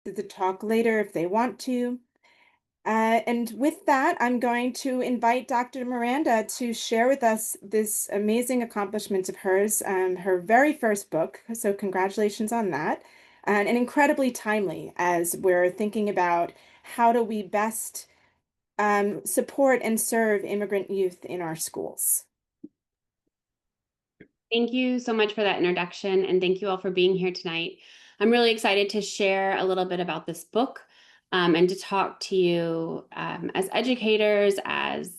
to talk later if they want to. And with that, I'm going to invite Dr. Miranda to share with us this amazing accomplishment of hers, her very first book. So congratulations on that. And incredibly timely as we're thinking about how do we best support and serve immigrant youth in our schools. Thank you so much for that introduction, and thank you all for being here tonight. I'm really excited to share a little bit about this book and to talk to you as educators, as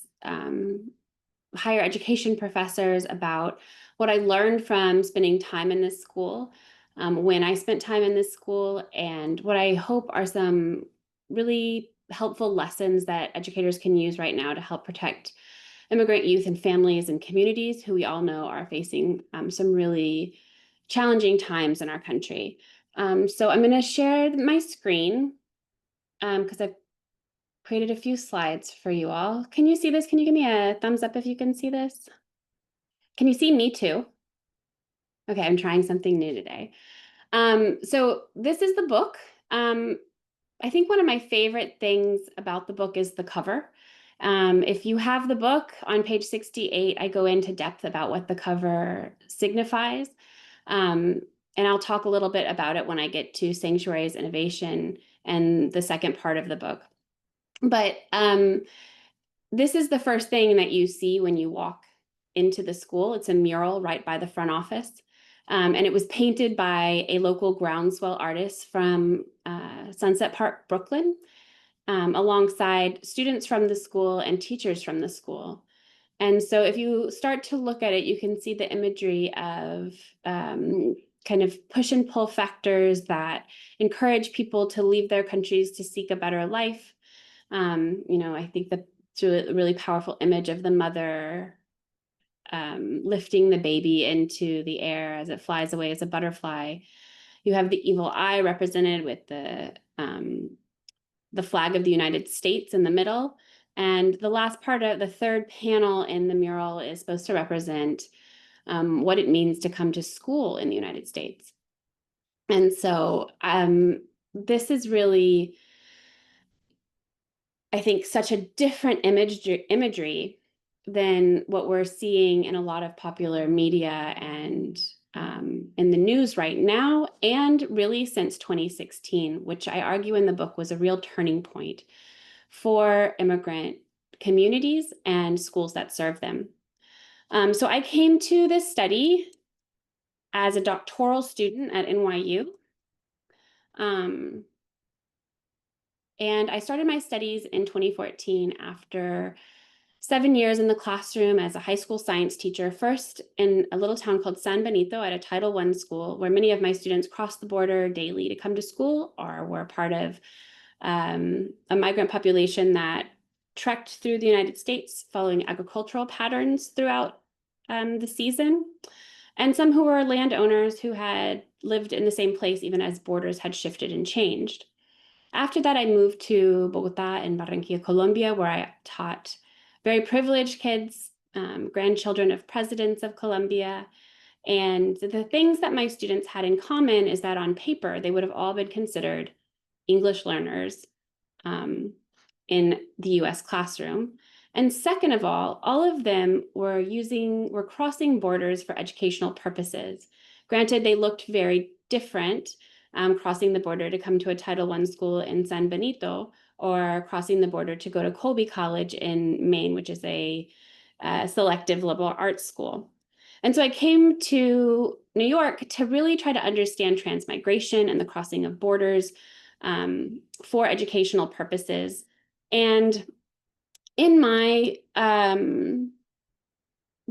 higher education professors about what I learned from spending time in this school, when I spent time in this school, and what I hope are some really helpful lessons that educators can use right now to help protect immigrant youth and families and communities who we all know are facing some really challenging times in our country. So I'm going to share my screen because I've created a few slides for you all. Can you see this? Can you give me a thumbs up if you can see this? Can you see me too? Okay, I'm trying something new today. So this is the book. I think one of my favorite things about the book is the cover. If you have the book on page 68, I go into depth about what the cover signifies. And I'll talk a little bit about it when I get to Sanctuary's Innovation and the second part of the book. But this is the first thing that you see when you walk into the school. It's a mural right by the front office. And it was painted by a local groundswell artist from Sunset Park, Brooklyn, alongside students from the school and teachers from the school. And so if you start to look at it, you can see the imagery of kind of push and pull factors that encourage people to leave their countries to seek a better life. I think it's a really powerful image of the mother lifting the baby into the air as it flies away as a butterfly. You have the evil eye represented with the flag of the United States in the middle. And the last part of the third panel in the mural is supposed to represent what it means to come to school in the United States. And so this is really, I think, such a different imagery than what we're seeing in a lot of popular media and in the news right now, and really since 2016, which I argue in the book was a real turning point for immigrant communities and schools that serve them. So I came to this study as a doctoral student at NYU. And I started my studies in 2014 after 7 years in the classroom as a high school science teacher, first in a little town called San Benito at a Title I school, where many of my students crossed the border daily to come to school or were part of a migrant population that trekked through the United States following agricultural patterns throughout the season, and some who were landowners who had lived in the same place even as borders had shifted and changed. After that, I moved to Bogota and Barranquilla, Colombia, where I taught very privileged kids, grandchildren of presidents of Colombia. And the things that my students had in common is that on paper, they would have all been considered English learners in the US classroom. And second of all of them were crossing borders for educational purposes. Granted, they looked very different, crossing the border to come to a Title I school in San Benito, or crossing the border to go to Colby College in Maine, which is a selective liberal arts school. And so I came to New York to really try to understand transmigration and the crossing of borders for educational purposes. And in my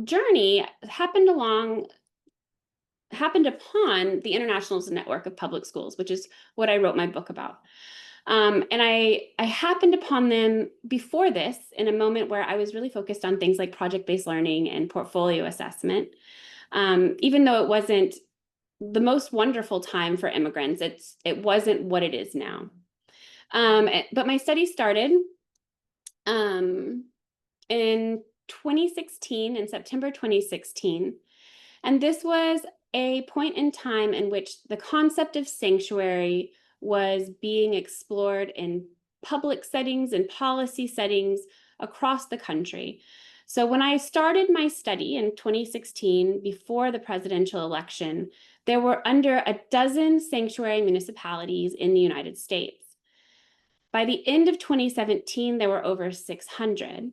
journey, happened upon the Internationals Network of Public Schools, which is what I wrote my book about. And I happened upon them before this in a moment where I was really focused on things like project-based learning and portfolio assessment. Even though it wasn't the most wonderful time for immigrants, it wasn't what it is now. But my study started in 2016, in September 2016. And this was a point in time in which the concept of sanctuary was being explored in public settings and policy settings across the country. So when I started my study in 2016, before the presidential election, there were under a dozen sanctuary municipalities in the United States. By the end of 2017, there were over 600.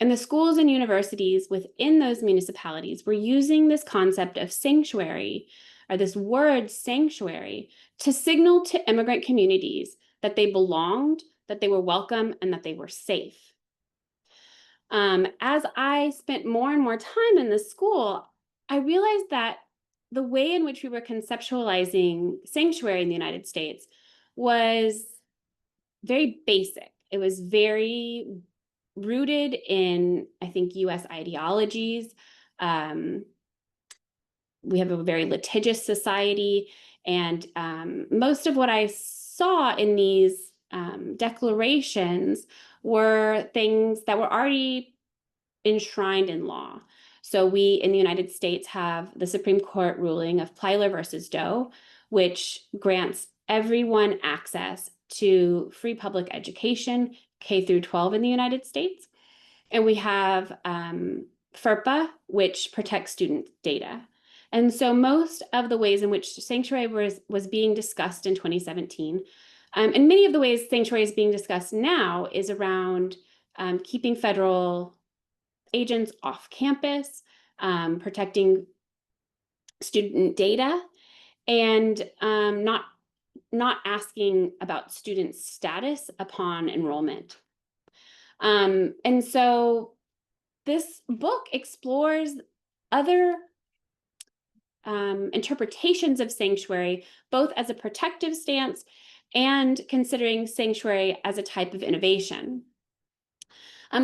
And the schools and universities within those municipalities were using this concept of sanctuary, or this word sanctuary, to signal to immigrant communities that they belonged, that they were welcome, and that they were safe. As I spent more and more time in the school, I realized that the way in which we were conceptualizing sanctuary in the United States was very basic. It was very rooted in, I think, US ideologies. We have a very litigious society, and most of what I saw in these declarations were things that were already enshrined in law. So we in the United States have the Supreme Court ruling of Plyler versus Doe, which grants everyone access to free public education, K through 12 in the United States. And we have FERPA, which protects student data. And so most of the ways in which sanctuary was being discussed in 2017, and many of the ways sanctuary is being discussed now, is around keeping federal agents off campus, protecting student data, and not asking about student status upon enrollment. And so this book explores other interpretations of sanctuary, both as a protective stance and considering sanctuary as a type of innovation.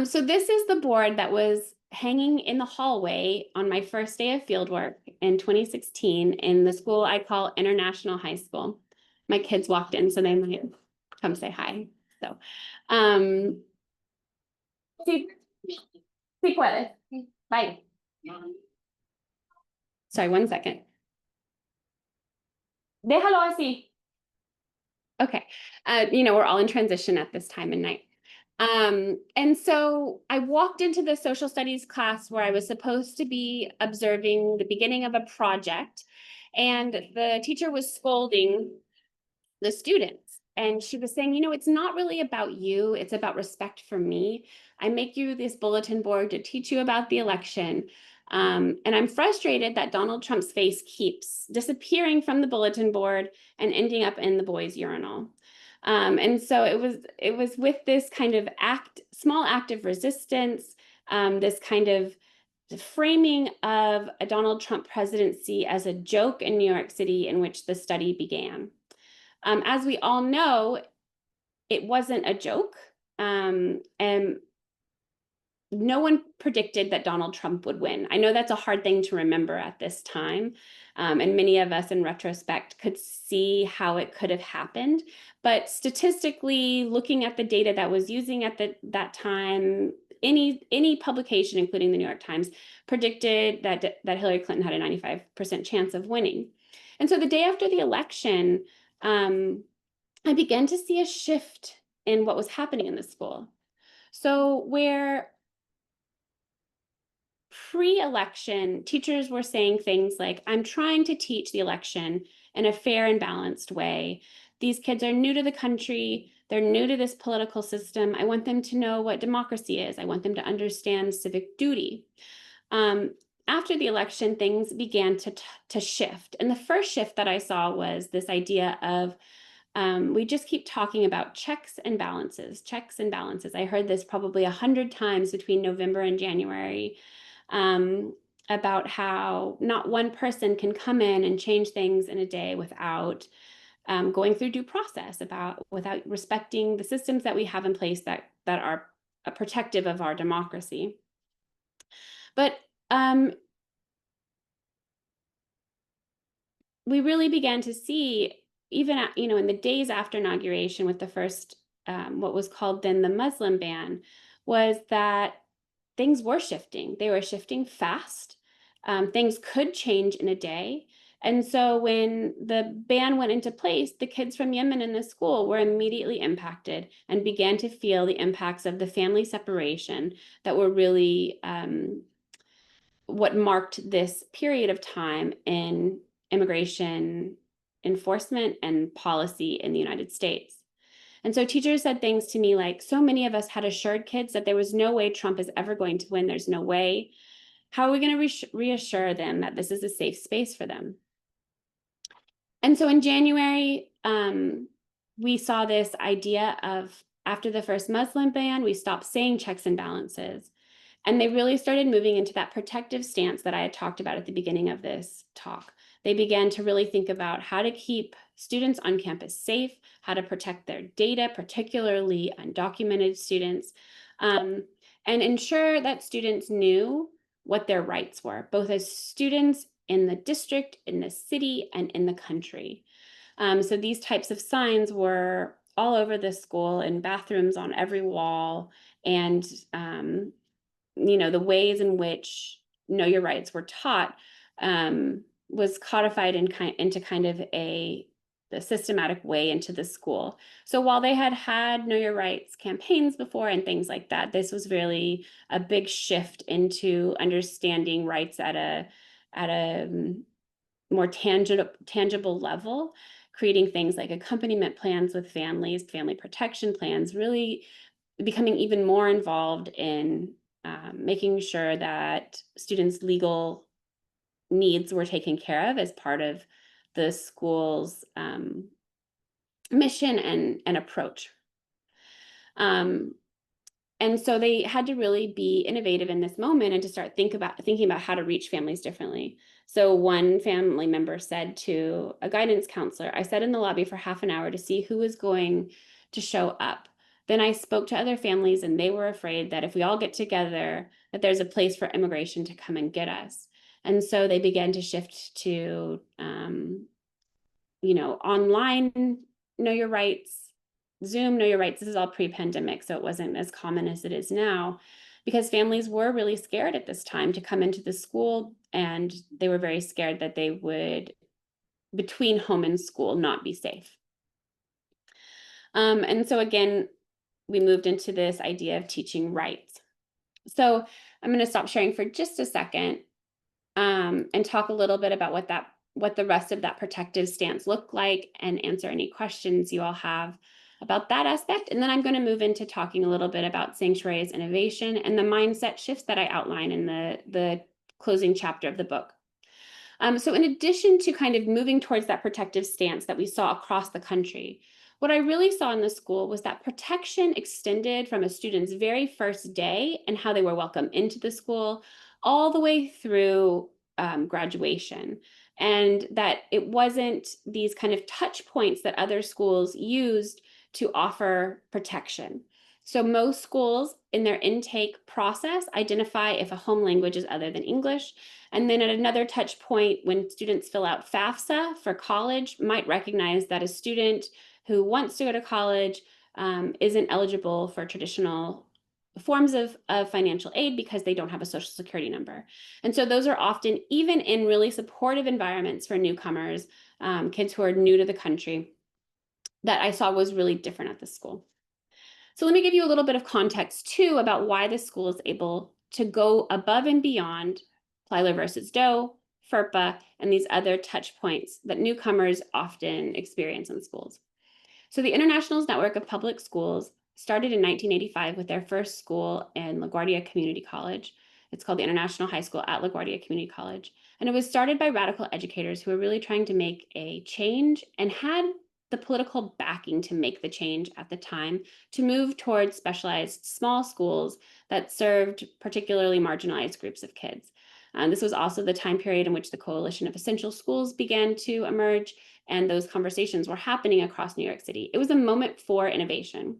So this is the board that was hanging in the hallway on my first day of fieldwork in 2016 in the school I call International High School. My kids walked in, so they might come say hi. So, sí, sí puedes. Bye. Sorry, 1 second. Déjalo así. Okay. We're all in transition at this time of night. And so I walked into the social studies class where I was supposed to be observing the beginning of a project, and the teacher was scolding the students. And she was saying, it's not really about you, it's about respect for me. I make you this bulletin board to teach you about the election. And I'm frustrated that Donald Trump's face keeps disappearing from the bulletin board and ending up in the boys' urinal. And so it was with this kind of small act of resistance, this kind of framing of a Donald Trump presidency as a joke in New York City, in which the study began. As we all know, it wasn't a joke, and no one predicted that Donald Trump would win. I know that's a hard thing to remember at this time, and many of us in retrospect could see how it could have happened. But statistically, looking at the data that was using at that time, any publication, including the New York Times, predicted that Hillary Clinton had a 95% chance of winning. And so the day after the election, I began to see a shift in what was happening in the school. So where pre-election, teachers were saying things like, I'm trying to teach the election in a fair and balanced way. These kids are new to the country. They're new to this political system. I want them to know what democracy is. I want them to understand civic duty. After the election, things began to shift. And the first shift that I saw was this idea of we just keep talking about checks and balances, checks and balances. I heard this probably 100 times between November and January, about how not one person can come in and change things in a day without going through due process, without respecting the systems that we have in place that are protective of our democracy. But we really began to see, even in the days after inauguration, with the first what was called then the Muslim ban, was that things were shifting. They were shifting fast. Things could change in a day. And so when the ban went into place, the kids from Yemen in this school were immediately impacted and began to feel the impacts of the family separation that were really what marked this period of time in immigration enforcement and policy in the United States. And so teachers said things to me like, so many of us had assured kids that there was no way Trump is ever going to win. There's no way. How are we going to reassure them that this is a safe space for them? And so in January, we saw this idea of after the first Muslim ban, we stopped saying checks and balances. And they really started moving into that protective stance that I had talked about at the beginning of this talk. They began to really think about how to keep students on campus safe, how to protect their data, particularly undocumented students, and ensure that students knew what their rights were, both as students in the district, in the city, and in the country. So these types of signs were all over the school, in bathrooms, on every wall, and the ways in which know your rights were taught was codified into kind of the systematic way into the school. So while they had know your rights campaigns before and things like that, this was really a big shift into understanding rights at a more tangible level, creating things like accompaniment plans with families, family protection plans, really becoming even more involved in making sure that students' legal needs were taken care of as part of the school's mission and approach. And so they had to really be innovative in this moment and to start thinking about how to reach families differently. So one family member said to a guidance counselor, I sat in the lobby for half an hour to see who was going to show up. Then I spoke to other families and they were afraid that if we all get together, that there's a place for immigration to come and get us. And so they began to shift to, online know your rights, Zoom know your rights. This is all pre-pandemic, so it wasn't as common as it is now, because families were really scared at this time to come into the school, and they were very scared that they would, between home and school, not be safe. And so again, we moved into this idea of teaching rights. So I'm going to stop sharing for just a second and talk a little bit about what the rest of that protective stance looked like, and answer any questions you all have about that aspect. And then I'm going to move into talking a little bit about sanctuary as innovation and the mindset shifts that I outline in the closing chapter of the book. So in addition to kind of moving towards that protective stance that we saw across the country, what I really saw in the school was that protection extended from a student's very first day and how they were welcome into the school all the way through graduation. And that it wasn't these kind of touch points that other schools used to offer protection. So most schools in their intake process identify if a home language is other than English. And then at another touch point, when students fill out FAFSA for college, might recognize that a student who wants to go to college isn't eligible for traditional forms of financial aid because they don't have a social security number. And so those are often, even in really supportive environments for newcomers, kids who are new to the country, that I saw was really different at the school. So let me give you a little bit of context too about why the school is able to go above and beyond Plyler versus Doe, FERPA, and these other touch points that newcomers often experience in schools. So the Internationals Network of Public Schools started in 1985 with their first school in LaGuardia Community College. It's called the International High School at LaGuardia Community College. And it was started by radical educators who were really trying to make a change and had the political backing to make the change at the time to move towards specialized small schools that served particularly marginalized groups of kids. This was also the time period in which the Coalition of Essential Schools began to emerge, and those conversations were happening across New York City. It was a moment for innovation.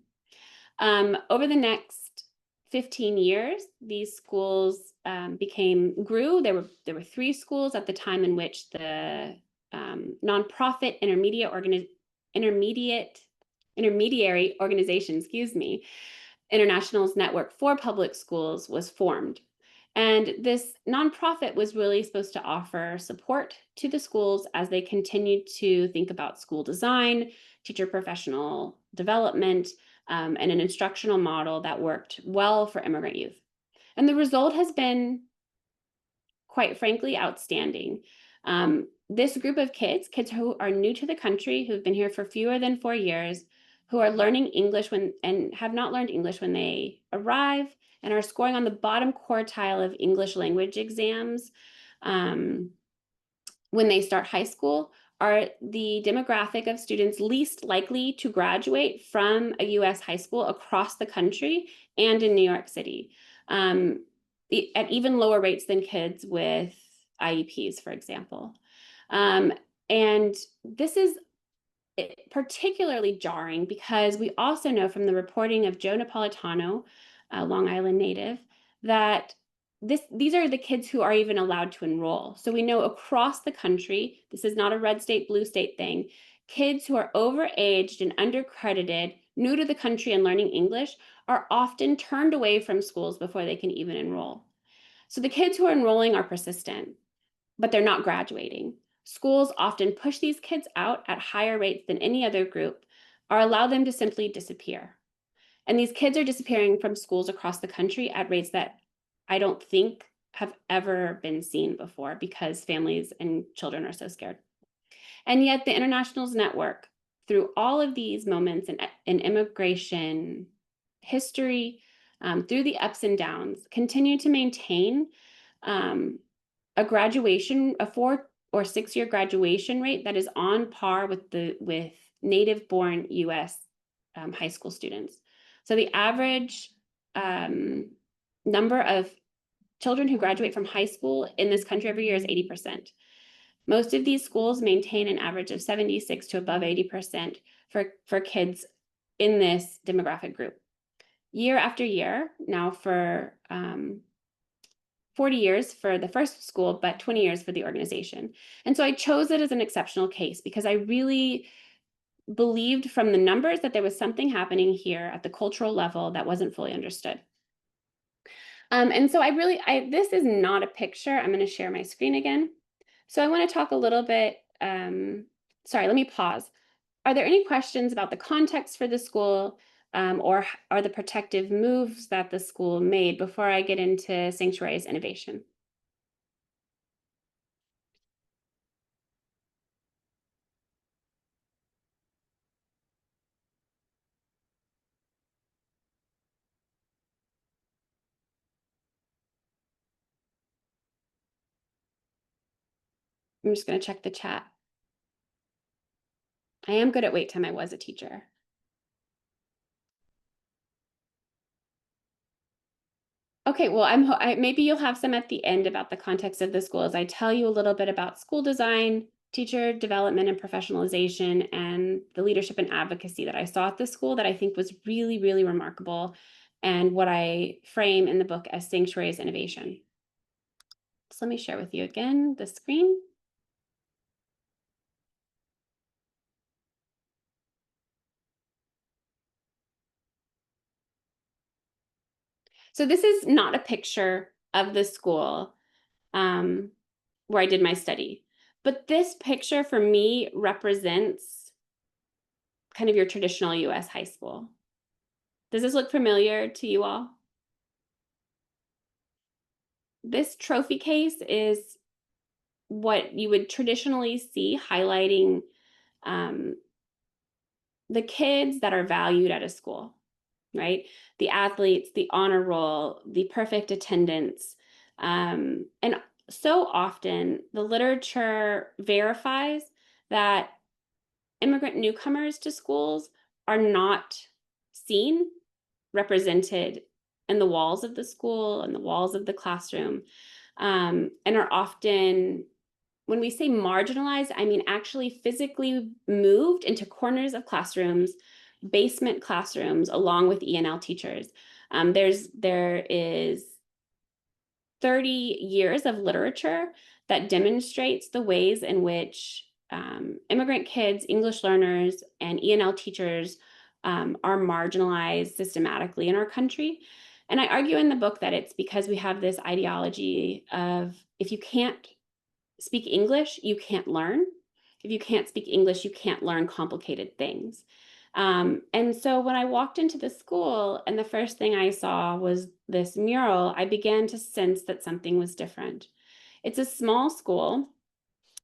Over the next 15 years, these schools grew. There were 3 schools at the time in which the nonprofit intermediary organization, Internationals Network for Public Schools, was formed. And this nonprofit was really supposed to offer support to the schools as they continued to think about school design, teacher professional development, and an instructional model that worked well for immigrant youth. And the result has been, quite frankly, outstanding. This group of kids who are new to the country, who've been here for fewer than 4 years, who are learning English when and have not learned English when they arrive, and are scoring on the bottom quartile of English language exams um, when they start high school, are the demographic of students least likely to graduate from a US high school across the country and in New York City, um, at even lower rates than kids with IEPs, for example. Um, and this is particularly jarring because we also know from the reporting of Joe Napolitano, a Long Island native, that these are the kids who are even allowed to enroll. So we know across the country, this is not a red state, blue state thing, kids who are overaged and undercredited, new to the country and learning English, are often turned away from schools before they can even enroll. So the kids who are enrolling are persistent, but they're not graduating. Schools often push these kids out at higher rates than any other group or allow them to simply disappear. And these kids are disappearing from schools across the country at rates that I don't think have ever been seen before because families and children are so scared. And yet the Internationals Network, through all of these moments in immigration history, through the ups and downs, continue to maintain um, a 4 or 6 year graduation rate that is on par with native born US high school students. So the average number of children who graduate from high school in this country every year is 80%. Most of these schools maintain an average of 76 to above 80% for kids in this demographic group. Year after year, now for 40 years for the first school, but 20 years for the organization. And so I chose it as an exceptional case because I really believed from the numbers that there was something happening here at the cultural level that wasn't fully understood. And so this is not a picture. I'm going to share my screen again. So I want to talk a little bit, sorry, let me pause. Are there any questions about the context for the school or are the protective moves that the school made before I get into Sanctuary's innovation? I'm just going to check the chat. I am good at wait time. I was a teacher. Okay, well, maybe you'll have some at the end about the context of the school as I tell you a little bit about school design, teacher development and professionalization, and the leadership and advocacy that I saw at the school that I think was really, really remarkable, and what I frame in the book as Sanctuary's innovation. So let me share with you again the screen. So this is not a picture of the school where I did my study, but this picture for me represents kind of your traditional US high school. Does this look familiar to you all? This trophy case is what you would traditionally see highlighting um, the kids that are valued at a school, right? The athletes, the honor roll, the perfect attendance. And so often the literature verifies that immigrant newcomers to schools are not seen, represented in the walls of the school and the walls of the classroom, and are often, when we say marginalized, I mean actually physically moved into corners of classrooms, basement classrooms, along with ENL teachers. There is 30 years of literature that demonstrates the ways in which immigrant kids, English learners, and ENL teachers are marginalized systematically in our country. And I argue in the book that it's because we have this ideology of if you can't speak English, you can't learn. If you can't speak English, you can't learn complicated things. And so when I walked into the school and the first thing I saw was this mural, I began to sense that something was different. It's a small school.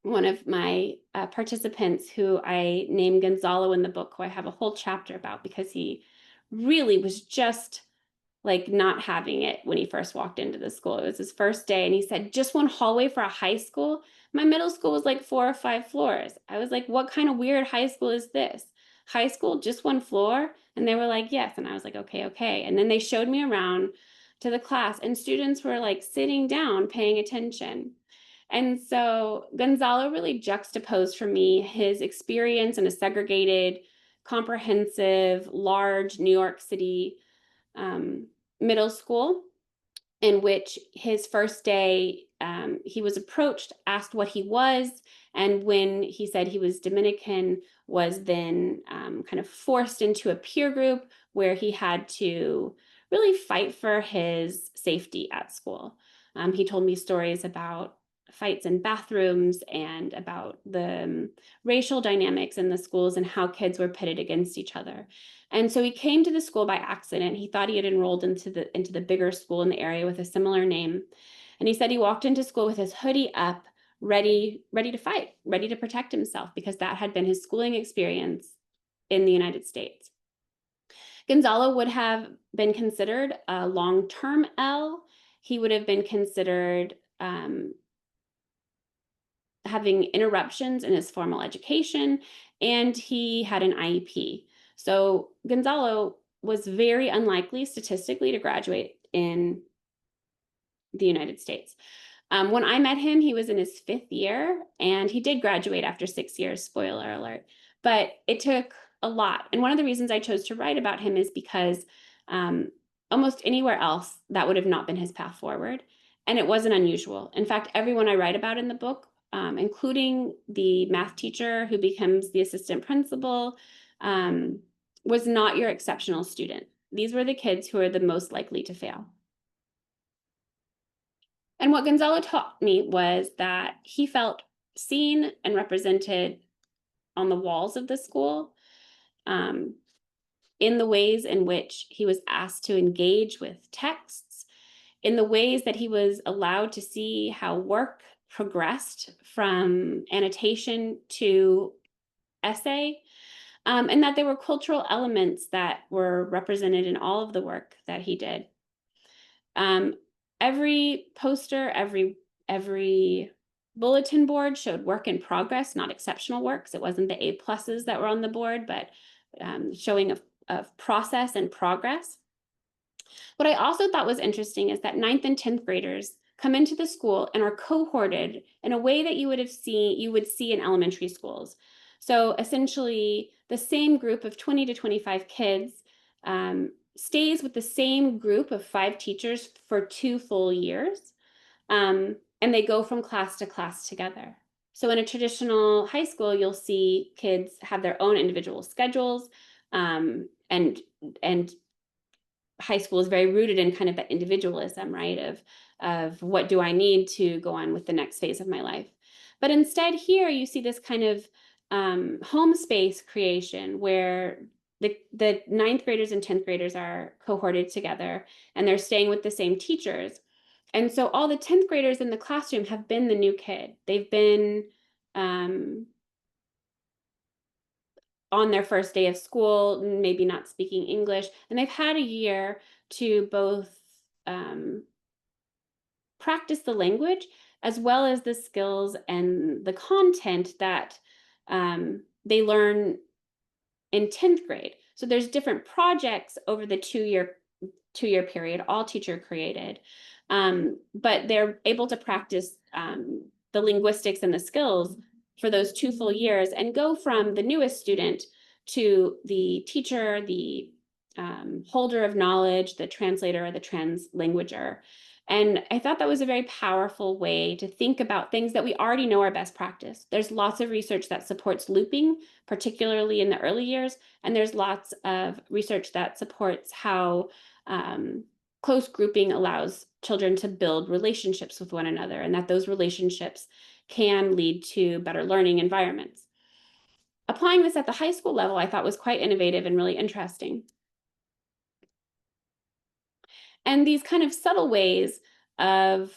One of my participants, who I named Gonzalo in the book, who I have a whole chapter about because he really was just like not having it when he first walked into the school. It was his first day, and he said, just one hallway for a high school? My middle school was like 4 or 5 floors. I was like, what kind of weird high school is this? High school, just one floor? And they were like, yes. And I was like, okay, okay. And then they showed me around to the class, and students were like sitting down, paying attention. And so Gonzalo really juxtaposed for me his experience in a segregated, comprehensive, large New York City um, middle school, in which his first day he was approached, asked what he was, and when he said he was Dominican, was then kind of forced into a peer group where he had to really fight for his safety at school. He told me stories about fights in bathrooms and about the racial dynamics in the schools and how kids were pitted against each other. And so he came to the school by accident. He thought he had enrolled into the bigger school in the area with a similar name. And he said he walked into school with his hoodie up, ready to fight, ready to protect himself, because that had been his schooling experience in the United States. Gonzalo would have been considered a long-term L. He would have been considered having interruptions in his formal education, and he had an IEP. So Gonzalo was very unlikely statistically to graduate in the United States. When I met him, he was in his 5th year, and he did graduate after 6 years, spoiler alert. But it took a lot. And one of the reasons I chose to write about him is because almost anywhere else, that would have not been his path forward. And it wasn't unusual. In fact, everyone I write about in the book, including the math teacher who becomes the assistant principal, was not your exceptional student. These were the kids who are the most likely to fail. And what Gonzalo taught me was that he felt seen and represented on the walls of the school, in the ways in which he was asked to engage with texts, in the ways that he was allowed to see how work progressed from annotation to essay, and that there were cultural elements that were represented in all of the work that he did. Every poster, every bulletin board showed work in progress, not exceptional works. It wasn't the A+ that were on the board, but showing of process and progress. What I also thought was interesting is that 9th and 10th graders come into the school and are cohorted in a way that you would see in elementary schools. So essentially, the same group of 20 to 25 kids stays with the same group of 5 teachers for 2 full years, and they go from class to class together. So in a traditional high school, you'll see kids have their own individual schedules, and high school is very rooted in kind of that individualism, right? Of what do I need to go on with the next phase of my life. But instead here you see this kind of home space creation where the 9th graders and 10th graders are cohorted together, and they're staying with the same teachers. And so all the 10th graders in the classroom have been the new kid. They've been on their first day of school, maybe not speaking English, and they've had a year to both practice the language as well as the skills and the content that they learn in 10th grade. So there's different projects over the two-year period, all teacher created, but they're able to practice the linguistics and the skills for those 2 full years and go from the newest student to the teacher, the holder of knowledge, the translator, or the translanguager. And I thought that was a very powerful way to think about things that we already know are best practice. There's lots of research that supports looping, particularly in the early years, and there's lots of research that supports how close grouping allows children to build relationships with one another, and that those relationships can lead to better learning environments. Applying this at the high school level, I thought was quite innovative and really interesting. And these kind of subtle ways of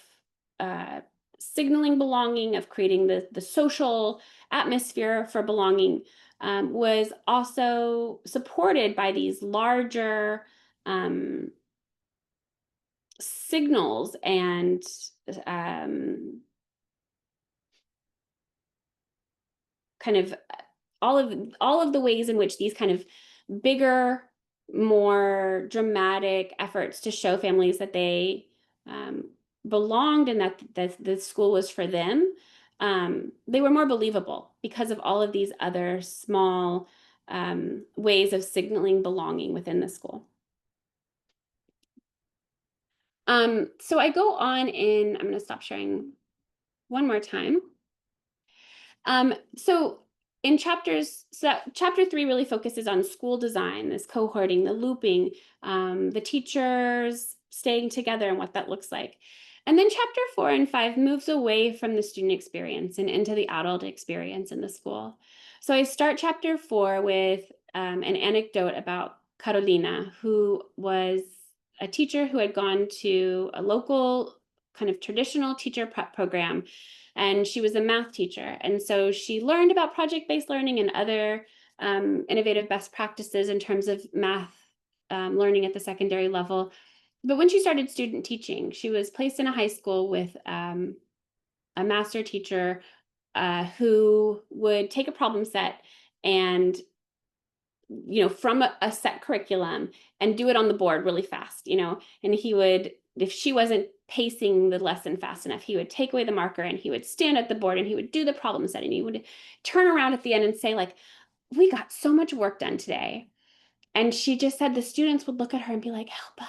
uh, signaling belonging, of creating the social atmosphere for belonging, was also supported by these larger um, signals and um, kind of all of the ways in which these kind of bigger, more dramatic efforts to show families that they um, belonged and that the school was for them, they were more believable because of all of these other small ways of signaling belonging within the school. So I go on in, I'm going to stop sharing one more time. So in chapter 3 really focuses on school design, this cohorting, the looping, the teachers staying together and what that looks like. And then chapter 4 and 5 moves away from the student experience and into the adult experience in the school. So I start chapter 4 with an anecdote about Carolina, who was a teacher who had gone to a local kind of traditional teacher prep program, and she was a math teacher. And so she learned about project-based learning and other innovative best practices in terms of math learning at the secondary level. But when she started student teaching, she was placed in a high school with a master teacher who would take a problem set and from a set curriculum and do it on the board really fast, and he would, if she wasn't pacing the lesson fast enough, he would take away the marker and he would stand at the board and he would do the problem set and he would turn around at the end and say, like, we got so much work done today. And she just said the students would look at her and be like, help us.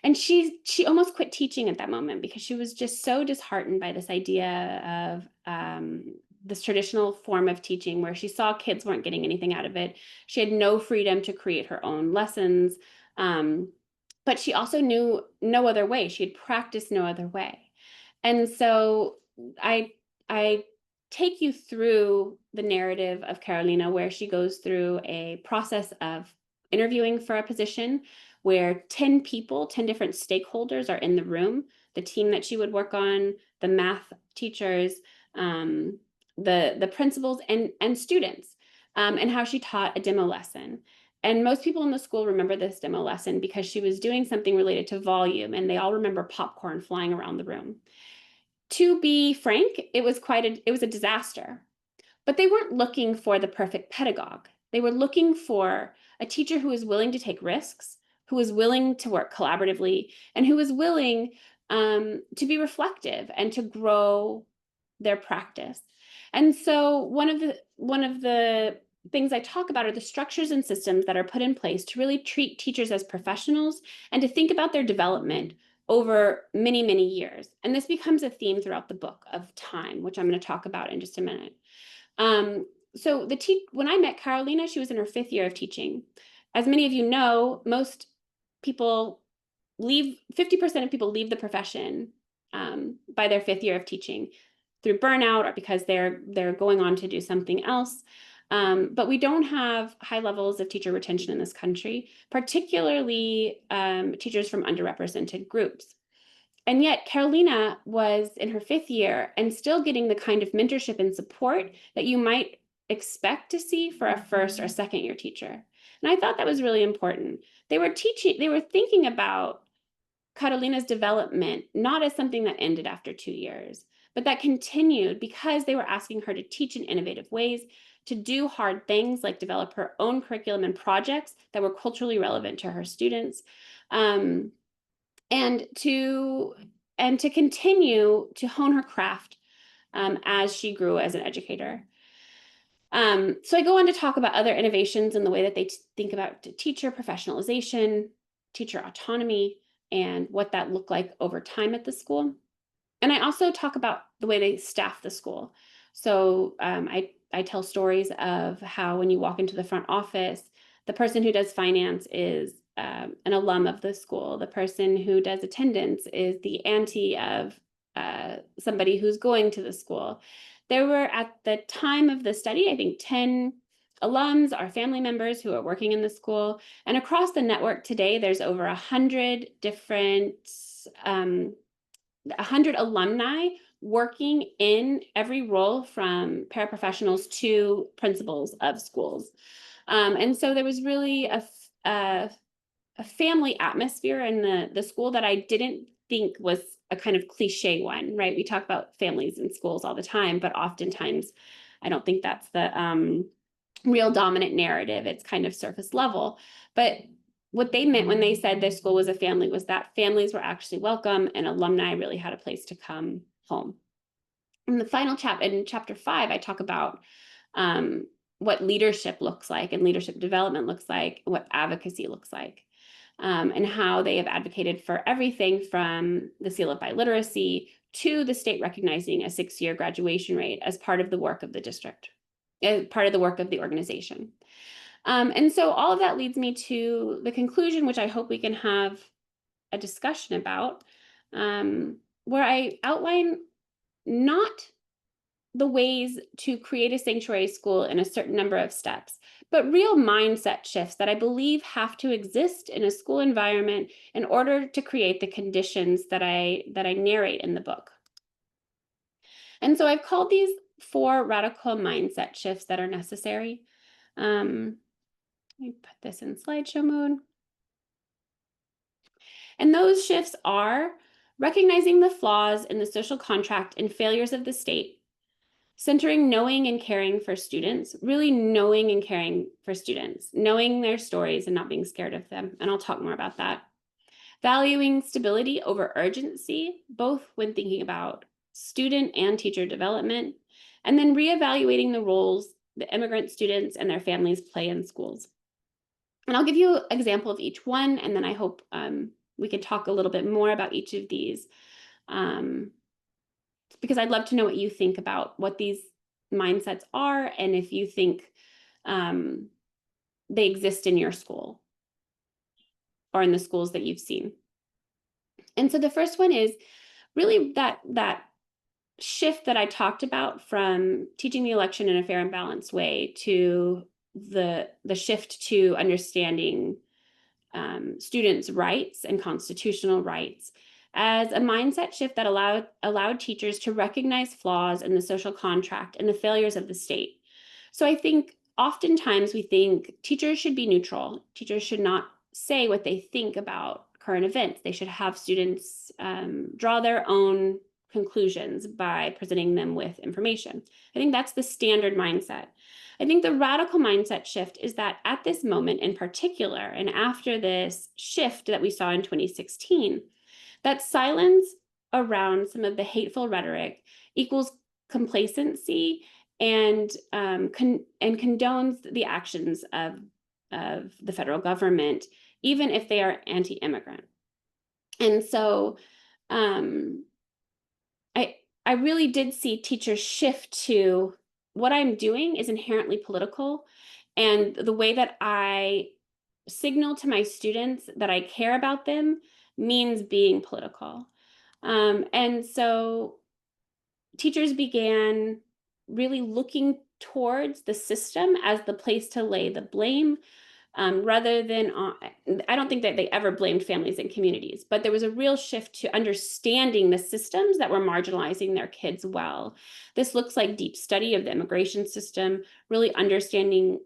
And she almost quit teaching at that moment because she was just so disheartened by this idea of this traditional form of teaching where she saw kids weren't getting anything out of it. She had no freedom to create her own lessons. But she also knew no other way. She had practiced no other way. And so I take you through the narrative of Carolina, where she goes through a process of interviewing for a position where 10 people, 10 different stakeholders are in the room, the team that she would work on, the math teachers, the principals and students, and how she taught a demo lesson. And most people in the school remember this demo lesson because she was doing something related to volume, and they all remember popcorn flying around the room. To be frank, it was a disaster. But they weren't looking for the perfect pedagogue. They were looking for a teacher who was willing to take risks, who was willing to work collaboratively, and who was willing to be reflective and to grow their practice. And so one of the things I talk about are the structures and systems that are put in place to really treat teachers as professionals and to think about their development over many, many years. And this becomes a theme throughout the book of time, which I'm going to talk about in just a minute. So when I met Carolina, she was in her 5th year of teaching. As many of you know, most people 50% of people leave the profession by their 5th year of teaching through burnout or because they're going on to do something else. But we don't have high levels of teacher retention in this country, particularly teachers from underrepresented groups. And yet Carolina was in her 5th year and still getting the kind of mentorship and support that you might expect to see for a 1st or 2nd year teacher. And I thought that was really important. They were thinking about Carolina's development not as something that ended after 2 years, but that continued because they were asking her to teach in innovative ways, to do hard things like develop her own curriculum and projects that were culturally relevant to her students. And to continue to hone her craft as she grew as an educator. So I go on to talk about other innovations in the way that they think about teacher professionalization, teacher autonomy, and what that looked like over time at the school. And I also talk about the way they staff the school. So I tell stories of how when you walk into the front office, the person who does finance is an alum of the school. The person who does attendance is the auntie of somebody who's going to the school. There were, at the time of the study, I think 10 alums are family members who are working in the school. And across the network today, there's over 100 different, 100 alumni working in every role, from paraprofessionals to principals of schools. And so there was really a family atmosphere in the school that I didn't think was a kind of cliche one, right? We talk about families in schools all the time, but oftentimes I don't think that's the real dominant narrative. It's kind of surface level. But what they meant when they said their school was a family was that families were actually welcome and alumni really had a place to come home. In the final chapter, in chapter 5, I talk about what leadership looks like and leadership development looks like, what advocacy looks like, and how they have advocated for everything from the seal of biliteracy to the state recognizing a 6-year graduation rate as part of the work of the district, as part of the work of the organization. And so all of that leads me to the conclusion, which I hope we can have a discussion about, where I outline not the ways to create a sanctuary school in a certain number of steps, but real mindset shifts that I believe have to exist in a school environment in order to create the conditions that I narrate in the book. And so I've called these 4 radical mindset shifts that are necessary. Let me put this in slideshow mode. And those shifts are recognizing the flaws in the social contract and failures of the state, centering knowing and caring for students, really knowing and caring for students, knowing their stories and not being scared of them. And I'll talk more about that. Valuing stability over urgency, both when thinking about student and teacher development, and then reevaluating the roles the immigrant students and their families play in schools. And I'll give you an example of each one, and then I hope we can talk a little bit more about each of these, because I'd love to know what you think about what these mindsets are, and if you think they exist in your school or in the schools that you've seen. And so the first one is really that shift that I talked about from teaching the election in a fair and balanced way to the shift to understanding students' rights and constitutional rights as a mindset shift that allowed teachers to recognize flaws in the social contract and the failures of the state. So I think oftentimes we think teachers should be neutral. Teachers should not say what they think about current events. They should have students draw their own conclusions by presenting them with information. I think that's the standard mindset. I think the radical mindset shift is that at this moment in particular, and after this shift that we saw in 2016, that silence around some of the hateful rhetoric equals complacency and condones the actions of the federal government, even if they are anti-immigrant. And so I really did see teachers shift to what I'm doing is inherently political, and the way that I signal to my students that I care about them means being political. And so teachers began really looking towards the system as the place to lay the blame, rather than I don't think that they ever blamed families and communities, but there was a real shift to understanding the systems that were marginalizing their kids well. This looks like deep study of the immigration system, really understanding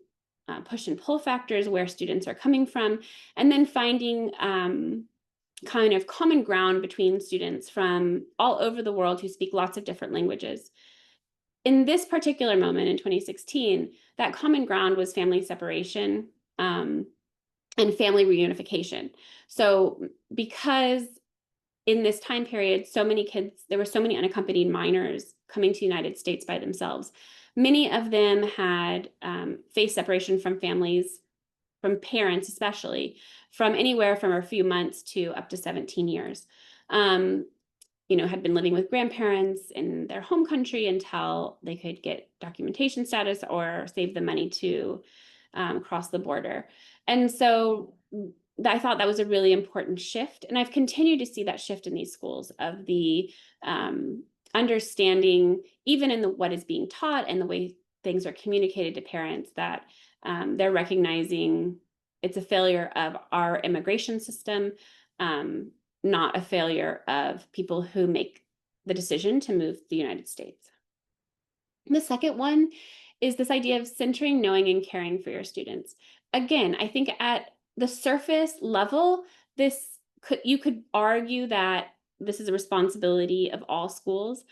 push and pull factors, where students are coming from, and then finding kind of common ground between students from all over the world who speak lots of different languages. In this particular moment in 2016, that common ground was family separation and family reunification. So because in this time period, so many kids, there were so many unaccompanied minors coming to the United States by themselves. Many of them had faced separation from families, from parents especially, from anywhere from a few months to up to 17 years. Had been living with grandparents in their home country until they could get documentation status or save the money to cross the border. And so I thought that was a really important shift. And I've continued to see that shift in these schools of the um, understanding, even in the what is being taught and the way things are communicated to parents, that they're recognizing it's a failure of our immigration system, um, not a failure of people who make the decision to move to the United States. The second one is this idea of centering, knowing, and caring for your students. Again, I think at the surface level, you could argue that this is a responsibility of all schools.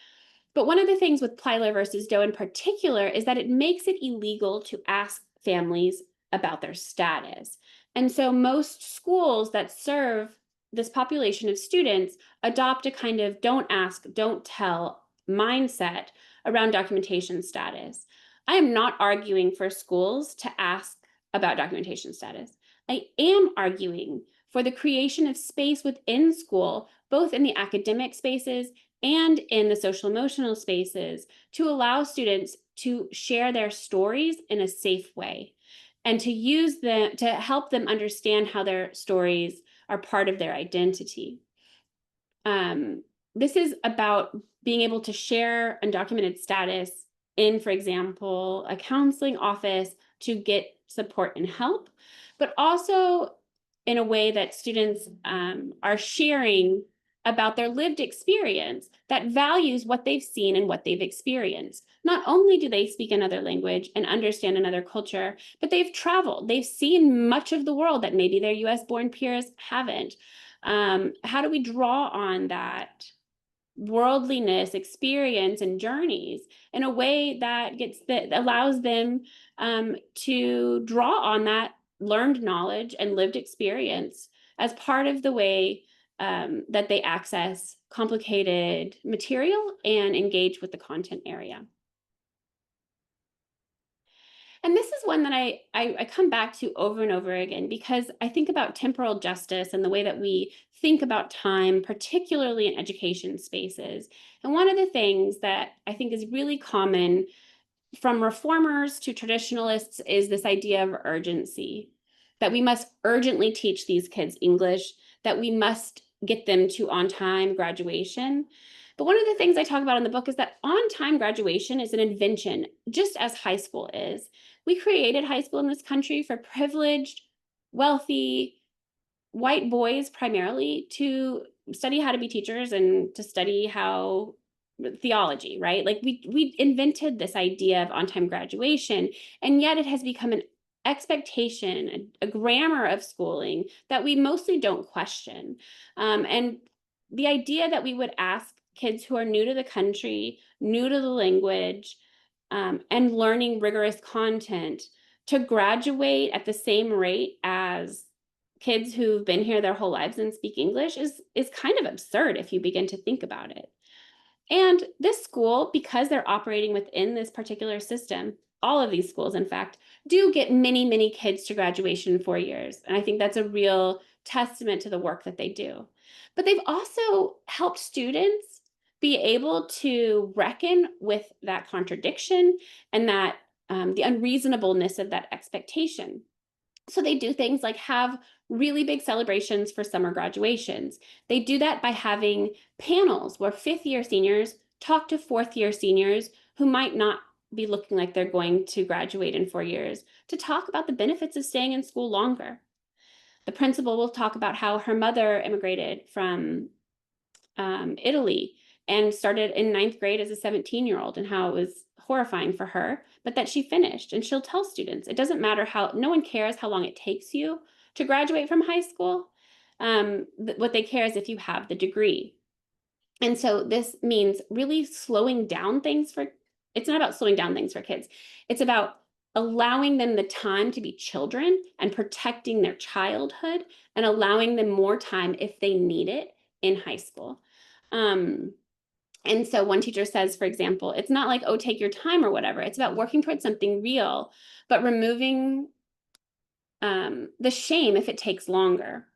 But one of the things with Plyler versus Doe in particular is that it makes it illegal to ask families about their status. And so most schools that serve this population of students adopt a kind of don't ask, don't tell mindset around documentation status. I am not arguing for schools to ask about documentation status. I am arguing for the creation of space within school, both in the academic spaces and in the social emotional spaces, to allow students to share their stories in a safe way and to use them to help them understand how their stories are part of their identity. This is about being able to share undocumented status in, for example, a counseling office to get support and help, but also in a way that students are sharing about their lived experience that values what they've seen and what they've experienced. Not only do they speak another language and understand another culture, but they've traveled. They've seen much of the world that maybe their US-born peers haven't. How do we draw on that worldliness, experience, and journeys in a way that allows them to draw on that learned knowledge and lived experience as part of the way that they access complicated material and engage with the content area? And this is one that I come back to over and over again because I think about temporal justice and the way that we think about time, particularly in education spaces. And one of the things that I think is really common from reformers to traditionalists is this idea of urgency, that we must urgently teach these kids English, that we must get them to on time graduation. But one of the things I talk about in the book is that on time graduation is an invention, just as high school is. We created high school in this country for privileged, wealthy, white boys primarily to study how to be teachers and to study how theology, right? Like we invented this idea of on-time graduation, and yet it has become an expectation, a grammar of schooling that we mostly don't question. And the idea that we would ask kids who are new to the country, new to the language, and learning rigorous content to graduate at the same rate as kids who've been here their whole lives and speak English is kind of absurd if you begin to think about it. And this school, because they're operating within this particular system, all of these schools, in fact, do get many, many kids to graduation in 4 years. And I think that's a real testament to the work that they do. But they've also helped students be able to reckon with that contradiction and that the unreasonableness of that expectation. So they do things like have really big celebrations for summer graduations. They do that by having panels where fifth year seniors talk to fourth year seniors who might not be looking like they're going to graduate in 4 years to talk about the benefits of staying in school longer. The principal will talk about how her mother immigrated from Italy and started in ninth grade as a 17-year-old and how it was horrifying for her, but that she finished. And she'll tell students, it doesn't matter how, no one cares how long it takes you to graduate from high school. What they care is if you have the degree. And so this means really slowing down things for, it's not about slowing down things for kids. It's about allowing them the time to be children and protecting their childhood and allowing them more time if they need it in high school. And so one teacher says, for example, it's not like, oh, take your time or whatever. It's about working towards something real, but removing the shame if it takes longer.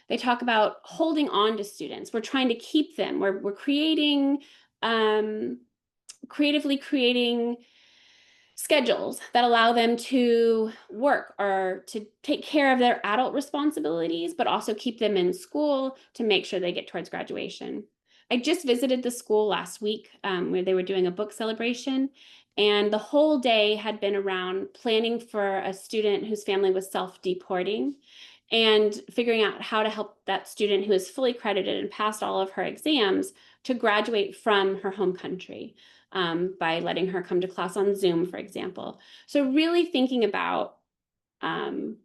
They talk about holding on to students. We're trying to keep them. We're creating, creatively creating schedules that allow them to work or to take care of their adult responsibilities, but also keep them in school to make sure they get towards graduation. I just visited the school last week where they were doing a book celebration, and the whole day had been around planning for a student whose family was self-deporting and figuring out how to help that student who is fully credited and passed all of her exams to graduate from her home country by letting her come to class on Zoom, for example. So really thinking about um,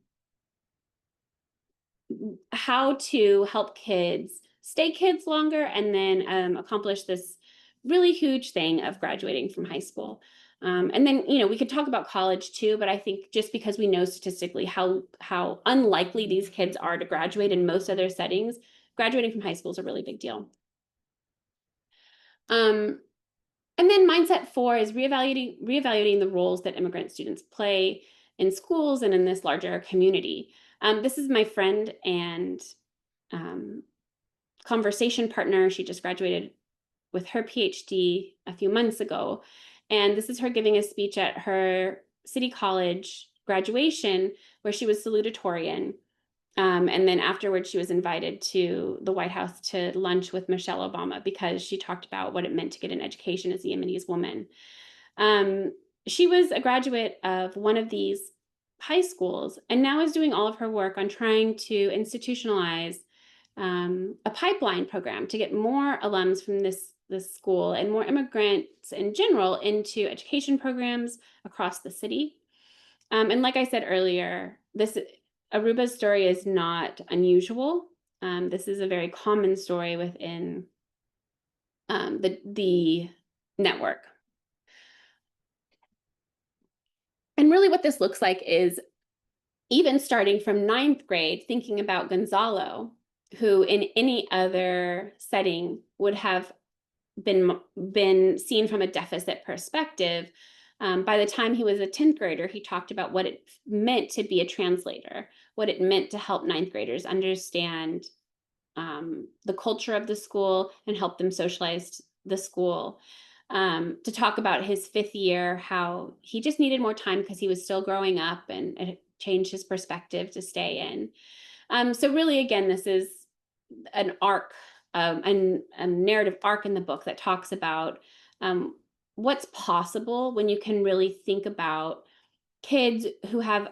how to help kids stay kids longer and then accomplish this really huge thing of graduating from high school. And then, we could talk about college too, but I think just because we know statistically how unlikely these kids are to graduate in most other settings, graduating from high school is a really big deal. Um, And then mindset 4 is reevaluating the roles that immigrant students play in schools and in this larger community. This is my friend and um, conversation partner. She just graduated with her PhD a few months ago. And this is her giving a speech at her city college graduation where she was salutatorian. And then afterwards, she was invited to the White House to lunch with Michelle Obama because she talked about what it meant to get an education as a Yemenis woman. Um, she was a graduate of one of these high schools and now is doing all of her work on trying to institutionalize a pipeline program to get more alums from this school and more immigrants in general into education programs across the city. And like I said earlier, this Aruba's story is not unusual. This is a very common story within the network. And really what this looks like is even starting from ninth grade, thinking about Gonzalo, who in any other setting would have been seen from a deficit perspective. By the time he was a 10th grader, he talked about what it meant to be a translator, what it meant to help ninth graders understand the culture of the school and help them socialize the school. To talk about his 5th year, how he just needed more time because he was still growing up and it changed his perspective to stay in. So really, again, this is an arc, and a narrative arc in the book that talks about what's possible when you can really think about kids who have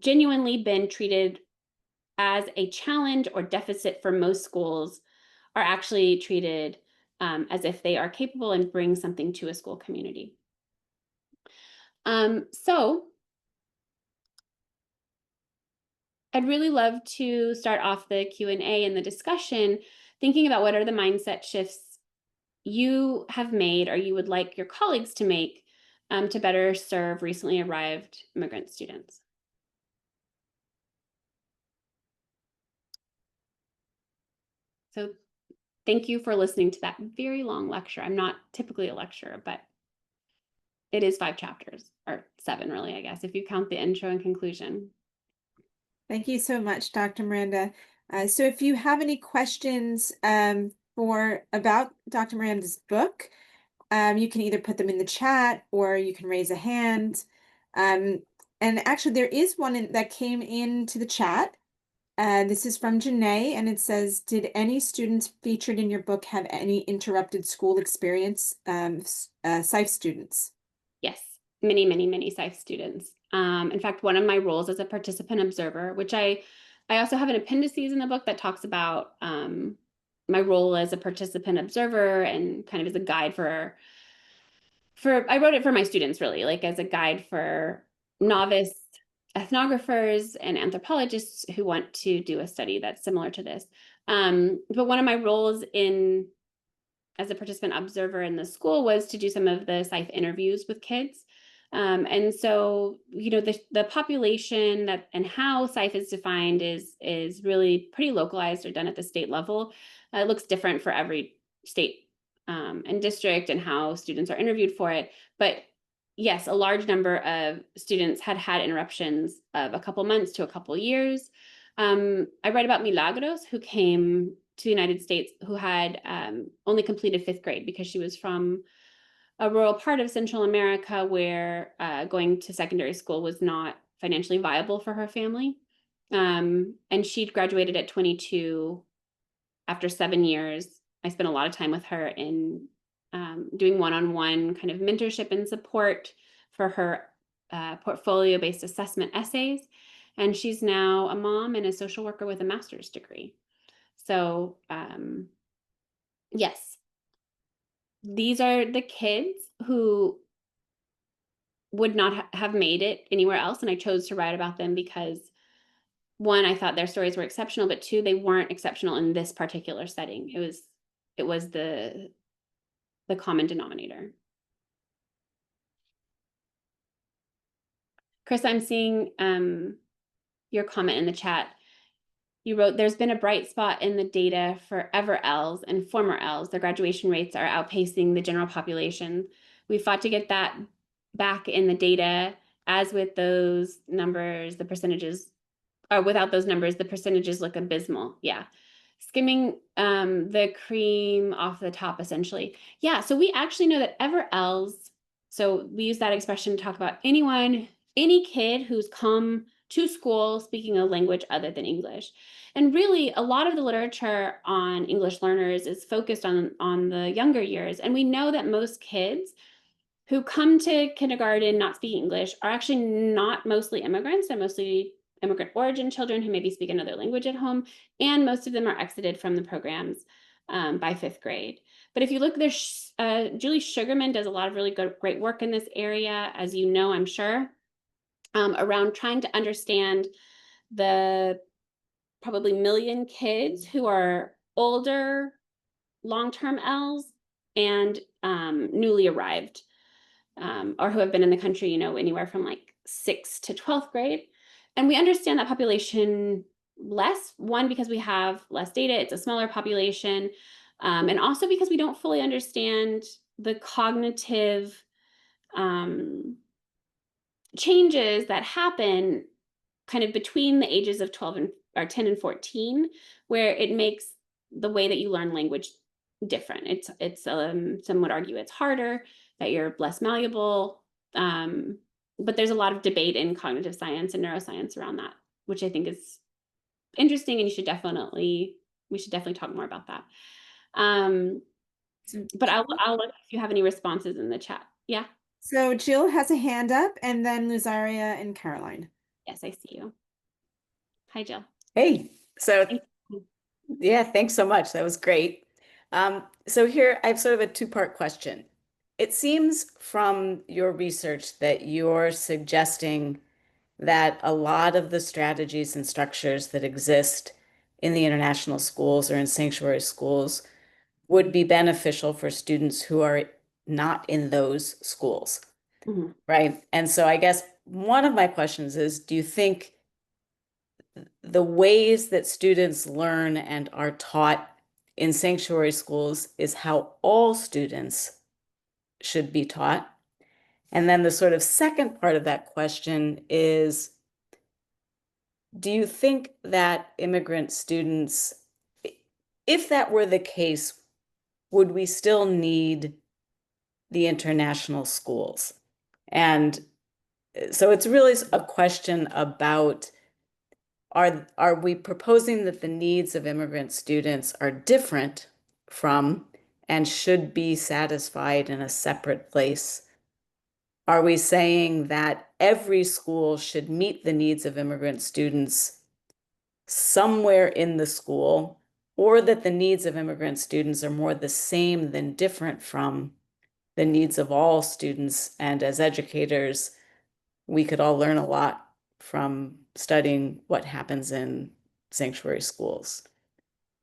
genuinely been treated as a challenge or deficit for most schools are actually treated as if they are capable and bring something to a school community. So I'd really love to start off the Q&A and the discussion thinking about what are the mindset shifts you have made or you would like your colleagues to make to better serve recently arrived immigrant students. So thank you for listening to that very long lecture. I'm not typically a lecturer, but it is 5 chapters, or 7 really, I guess, if you count the intro and conclusion. Thank you so much, Dr. Miranda. So if you have any questions about Dr. Miranda's book, you can either put them in the chat or you can raise a hand. And actually, there is one that came into the chat. This is from Janae, and it says, did any students featured in your book have any interrupted school experience, SIFE students? Yes, many, many, many SIFE students. In fact, one of my roles as a participant observer, which I also have an appendices in the book that talks about my role as a participant observer and kind of as a guide for I wrote it for my students really, like as a guide for novice ethnographers and anthropologists who want to do a study that's similar to this. But one of my roles as a participant observer in the school was to do some of the SIFE interviews with kids. And so, the population and how SIFE is defined is really pretty localized or done at the state level. It looks different for every state and district and how students are interviewed for it. But yes, a large number of students had interruptions of a couple months to a couple years. I write about Milagros, who came to the United States, who had only completed 5th grade because she was from a rural part of Central America where going to secondary school was not financially viable for her family. And she'd graduated at 22 after 7 years. I spent a lot of time with her in doing one-on-one kind of mentorship and support for her portfolio-based assessment essays. And she's now a mom and a social worker with a master's degree. So yes, these are the kids who would not have made it anywhere else. And I chose to write about them because one, I thought their stories were exceptional, but two, they weren't exceptional in this particular setting. It was the common denominator. Chris, I'm seeing your comment in the chat. You wrote, there's been a bright spot in the data for ever Ls and former Ls. Their graduation rates are outpacing the general population. We fought to get that back in the data. As with those numbers, the percentages, or without those numbers, the percentages look abysmal. Yeah. Skimming the cream off the top, essentially. Yeah, so we actually know that ever Ls, so we use that expression to talk about anyone, any kid who's come to school speaking a language other than English. And really, a lot of the literature on English learners is focused on the younger years. And we know that most kids who come to kindergarten not speaking English are actually not mostly immigrants. They're mostly immigrant origin children who maybe speak another language at home. And most of them are exited from the programs by 5th grade. But if you look, there's Julie Sugarman does a lot of really great work in this area, as you know, I'm sure, around trying to understand the probably million kids who are older, long-term Ls, and newly arrived, or who have been in the country, anywhere from like 6th to 12th grade. And we understand that population less, one, because we have less data, it's a smaller population, and also because we don't fully understand the cognitive changes that happen kind of between the ages of 12 and or 10 and 14, where it makes the way that you learn language different. It's some would argue it's harder, that you're less malleable. But there's a lot of debate in cognitive science and neuroscience around that, which I think is interesting, and we should definitely talk more about that. But I'll look if you have any responses in the chat. Yeah. So Jill has a hand up, and then Luzaria and Caroline. Yes, I see you. Hi, Jill. Hey, so yeah, thanks so much. That was great. So here I have sort of a two-part question. It seems from your research that you're suggesting that a lot of the strategies and structures that exist in the international schools or in sanctuary schools would be beneficial for students who are not in those schools, right? And so I guess one of my questions is, do you think the ways that students learn and are taught in sanctuary schools is how all students should be taught? And then the sort of second part of that question is, do you think that immigrant students, if that were the case, would we still need the international schools? And so it's really a question about, are we proposing that the needs of immigrant students are different from and should be satisfied in a separate place? Are we saying that every school should meet the needs of immigrant students somewhere in the school, or that the needs of immigrant students are more the same than different from the needs of all students? And as educators, we could all learn a lot from studying what happens in sanctuary schools.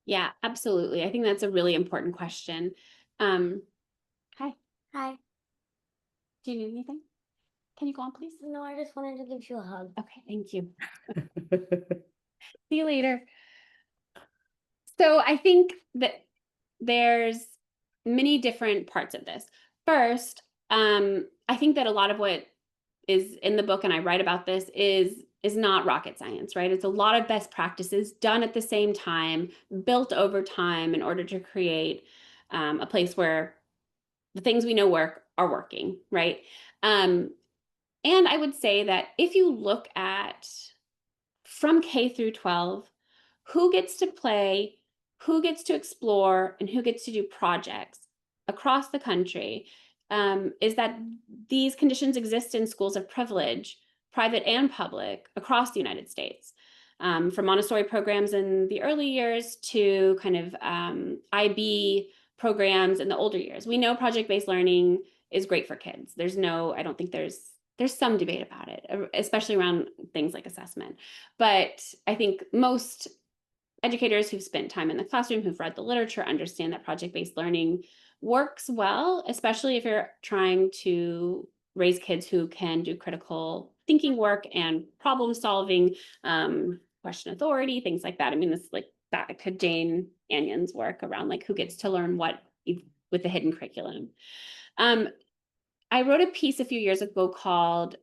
Yeah, absolutely. I think that's a really important question. Hi. Hi. Do you need anything? Can you go on, please? No, I just wanted to give you a hug. Okay, thank you. See you later. So I think that there's many different parts of this. First, I think that a lot of what is in the book, and I write about this, is not rocket science, right? It's a lot of best practices done at the same time, built over time in order to create a place where the things we know work are working, right? And I would say that if you look at from K through 12, who gets to play, who gets to explore, and who gets to do projects across the country, is that these conditions exist in schools of privilege, private and public, across the United States. From Montessori programs in the early years to kind of IB programs in the older years. We know project-based learning is great for kids. I don't think there's some debate about it, especially around things like assessment. But I think most educators who've spent time in the classroom, who've read the literature, understand that project-based learning works well, especially if you're trying to raise kids who can do critical thinking work and problem solving, question authority, things like that. I mean, this is like back to Jane Annion's work around like who gets to learn what with the hidden curriculum. I wrote a piece a few years ago called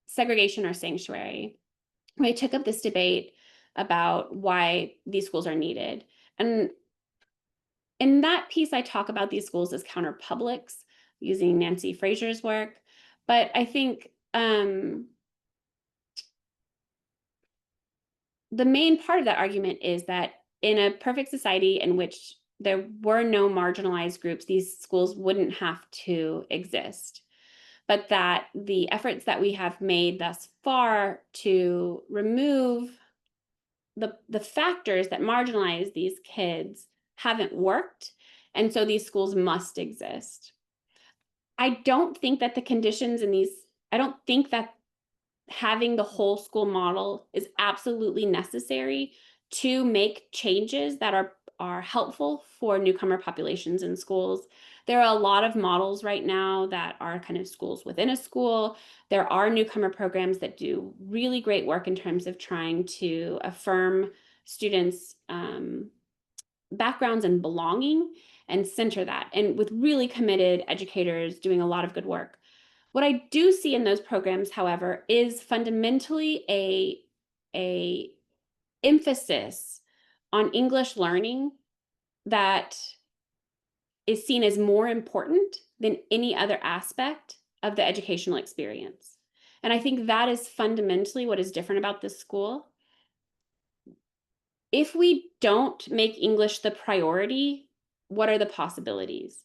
Segregation or Sanctuary, where I took up this debate about why these schools are needed. And in that piece, I talk about these schools as counterpublics using Nancy Fraser's work. But I think the main part of that argument is that in a perfect society in which there were no marginalized groups, these schools wouldn't have to exist. But that the efforts that we have made thus far to remove the factors that marginalize these kids haven't worked. And so these schools must exist. I don't think that the conditions in these, I don't think that having the whole school model is absolutely necessary to make changes that are helpful for newcomer populations in schools. There are a lot of models right now that are kind of schools within a school. There are newcomer programs that do really great work in terms of trying to affirm students' backgrounds and belonging and center that, and with really committed educators doing a lot of good work. What I do see in those programs, however, is fundamentally a emphasis on English learning that is seen as more important than any other aspect of the educational experience. And I think that is fundamentally what is different about this school. If we don't make English the priority, what are the possibilities?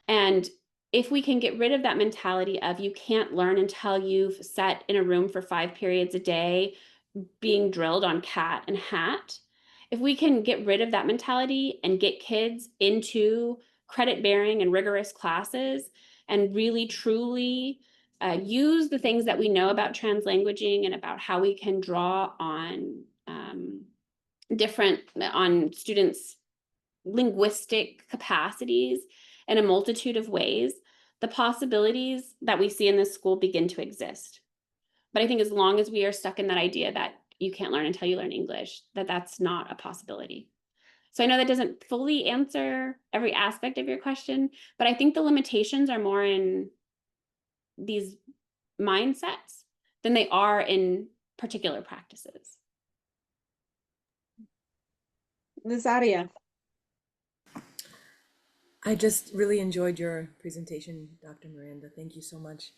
And if we can get rid of that mentality of you can't learn until you've sat in a room for 5 periods a day being drilled on cat and hat, if we can get rid of that mentality and get kids into credit bearing and rigorous classes and really truly use the things that we know about translanguaging and about how we can draw on on students' linguistic capacities in a multitude of ways, the possibilities that we see in this school begin to exist. But I think as long as we are stuck in that idea that you can't learn until you learn English, that's not a possibility. So I know that doesn't fully answer every aspect of your question, but I think the limitations are more in these mindsets than they are in particular practices. Lizaria. I just really enjoyed your presentation, Dr. Miranda. Thank you so much.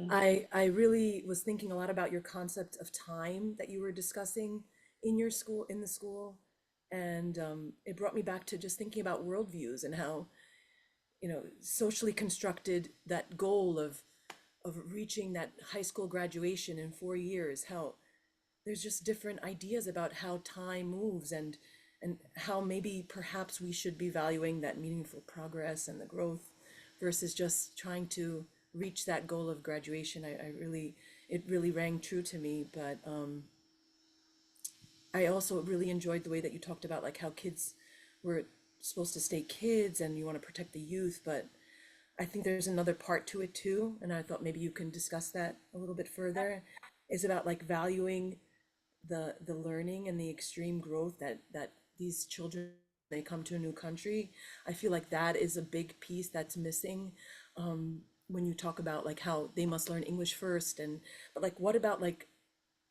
I really was thinking a lot about your concept of time that you were discussing in your school, in the school. And it brought me back to just thinking about worldviews and how, socially constructed that goal of reaching that high school graduation in 4 years, how there's just different ideas about how time moves and how maybe perhaps we should be valuing that meaningful progress and the growth versus just trying to reach that goal of graduation. It really rang true to me. But I also really enjoyed the way that you talked about like how kids were supposed to stay kids and you want to protect the youth, but I think there's another part to it too, and I thought maybe you can discuss that a little bit further. Is about like valuing the learning and the extreme growth that these children, they come to a new country. I feel like that is a big piece that's missing when you talk about like how they must learn English first, and but like what about like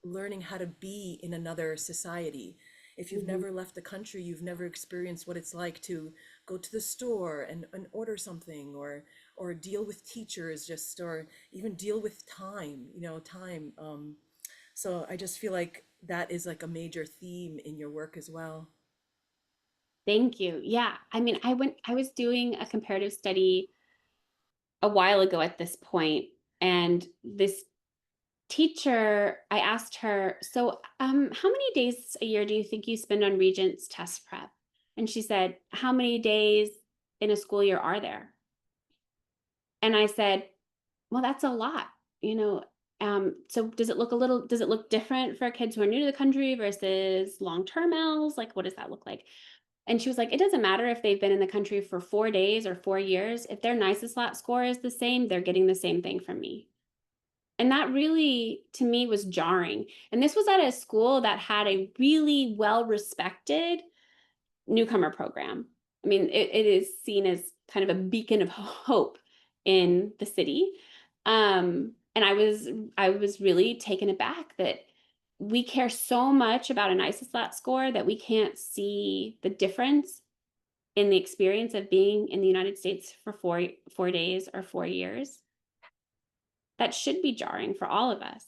learning how to be in another society If you've never left the country, you've never experienced what it's like to go to the store and order something, or deal with teachers, just, or even deal with time, time. So I just feel like that is like a major theme in your work as well. Thank you. Yeah. I mean, I was doing a comparative study a while ago at this point, and this teacher, I asked her, so how many days a year do you think you spend on Regents test prep? And she said, how many days in a school year are there? And I said, well, that's a lot, you know. So does it look different for kids who are new to the country versus long-term Ls? Like, what does that look like? And she was like, it doesn't matter if they've been in the country for 4 days or 4 years. If their NYSESLAT score is the same, they're getting the same thing from me. And that really, to me, was jarring. And this was at a school that had a really well-respected newcomer program. I mean, it is seen as kind of a beacon of hope in the city. And I was really taken aback that we care so much about an NYSESLAT score that we can't see the difference in the experience of being in the United States for 4 days or 4 years. That should be jarring for all of us.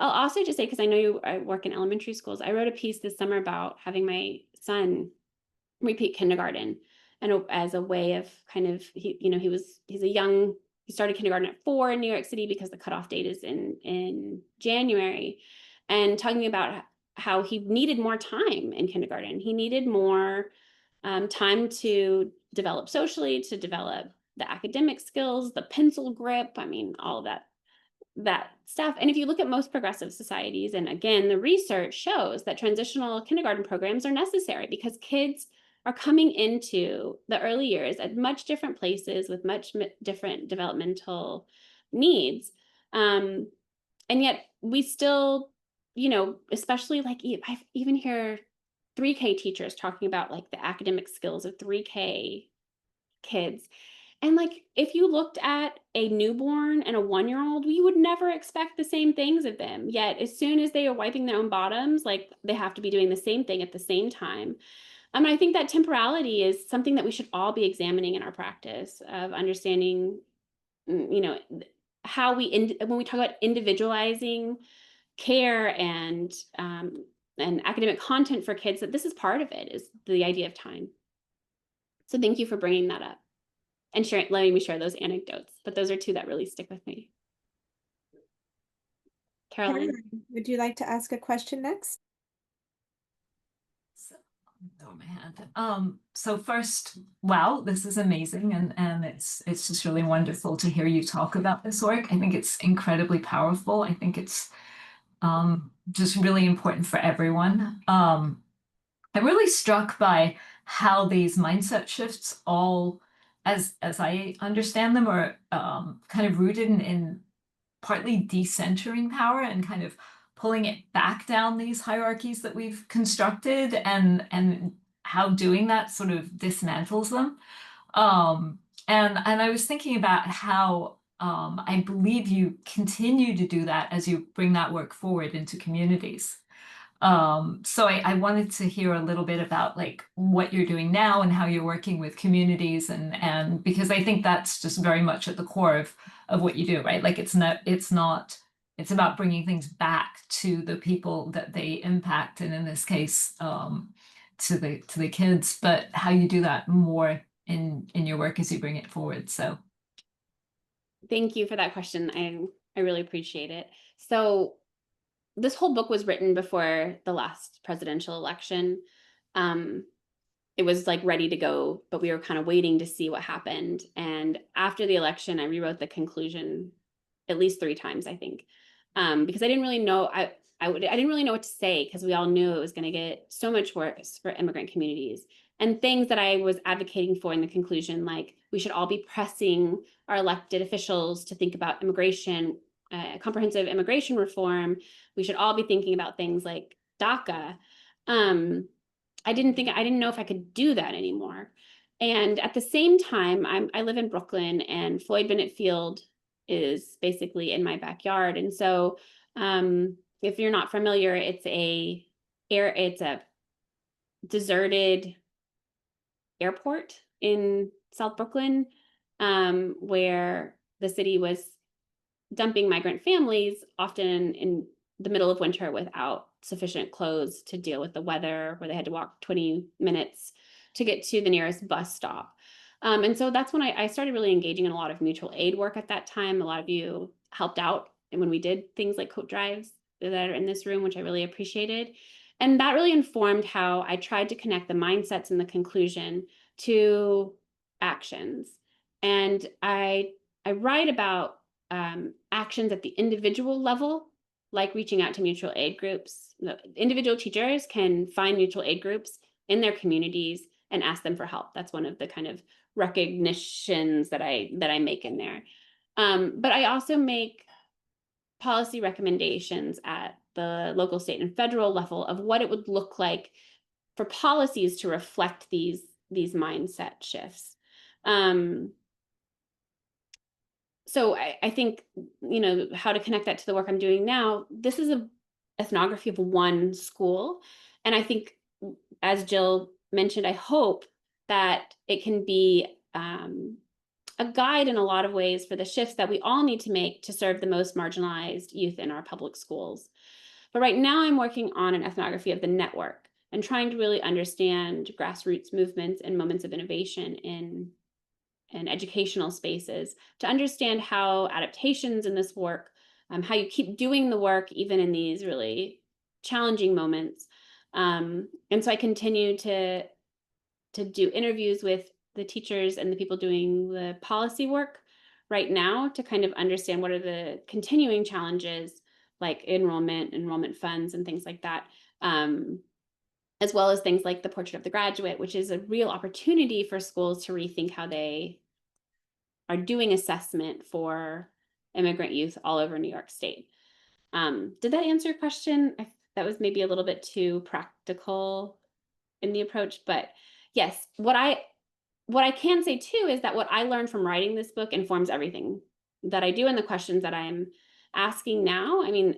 I'll also just say, because I know I work in elementary schools, I wrote a piece this summer about having my son repeat kindergarten, and as a way of kind of, he started kindergarten at 4 in New York City because the cutoff date is in January, and talking about how he needed more time in kindergarten. He needed more time to develop socially, to develop the academic skills, the pencil grip. I mean, all of that stuff. And if you look at most progressive societies, and again, the research shows that transitional kindergarten programs are necessary because kids are coming into the early years at much different places with much different developmental needs. And yet we still, especially like I even hear 3K teachers talking about like the academic skills of 3K kids. And like, if you looked at a newborn and a 1-year-old, we would never expect the same things of them. Yet, as soon as they are wiping their own bottoms, like they have to be doing the same thing at the same time. I think that temporality is something that we should all be examining in our practice of understanding, how when we talk about individualizing care and academic content for kids, that this is part of it, is the idea of time. So thank you for bringing that up and letting me share those anecdotes. But those are two that really stick with me. Caroline, would you like to ask a question next? So, throw my hand. So first, wow, this is amazing, and it's just really wonderful to hear you talk about this work. I think it's incredibly powerful. I think it's just really important for everyone. I'm really struck by how these mindset shifts all, as I understand them, are kind of rooted in partly decentering power and kind of pulling it back down these hierarchies that we've constructed, and how doing that sort of dismantles them. And I was thinking about how I believe you continue to do that as you bring that work forward into communities. So I wanted to hear a little bit about like what you're doing now and how you're working with communities, and because I think that's just very much at the core of what you do, right? Like it's about bringing things back to the people that they impact, and in this case, to the kids, but how you do that more in your work as you bring it forward. So thank you for that question. I really appreciate it. So this whole book was written before the last presidential election. It was like ready to go, but we were kind of waiting to see what happened. And after the election, I rewrote the conclusion at least 3 times, I think, because I didn't really know. I didn't really know what to say, because we all knew it was going to get so much worse for immigrant communities, and things that I was advocating for in the conclusion, like we should all be pressing our elected officials to think about immigration, comprehensive immigration reform. We should all be thinking about things like DACA. I didn't know if I could do that anymore. And at the same time, I live in Brooklyn, and Floyd Bennett Field is basically in my backyard. And so if you're not familiar, it's a deserted airport in South Brooklyn, where the city was dumping migrant families, often in the middle of winter without sufficient clothes to deal with the weather, where they had to walk 20 minutes to get to the nearest bus stop. And so that's when I started really engaging in a lot of mutual aid work at that time. A lot of you helped out, and when we did things like coat drives that are in this room, which I really appreciated. And that really informed how I tried to connect the mindsets and the conclusion to actions. And I write about actions at the individual level, like reaching out to mutual aid groups. Individual teachers can find mutual aid groups in their communities and ask them for help. That's one of the kind of recognitions that I make in there. But I also make policy recommendations at the local, state, and federal level of what it would look like for policies to reflect these mindset shifts. So I think, how to connect that to the work I'm doing now. This is a ethnography of one school. And I think, as Jill mentioned, I hope that it can be a guide in a lot of ways for the shifts that we all need to make to serve the most marginalized youth in our public schools. But right now I'm working on an ethnography of the network and trying to really understand grassroots movements and moments of innovation in educational spaces, to understand how adaptations in this work, how you keep doing the work even in these really challenging moments. And so I continue to do interviews with the teachers and the people doing the policy work right now to kind of understand what are the continuing challenges, like enrollment funds and things like that. As well as things like the Portrait of the Graduate, which is a real opportunity for schools to rethink how they are doing assessment for immigrant youth all over New York State. Did that answer your question? That was maybe a little bit too practical in the approach, but yes, what I can say too is that what I learned from writing this book informs everything that I do and the questions that I'm asking now. I mean,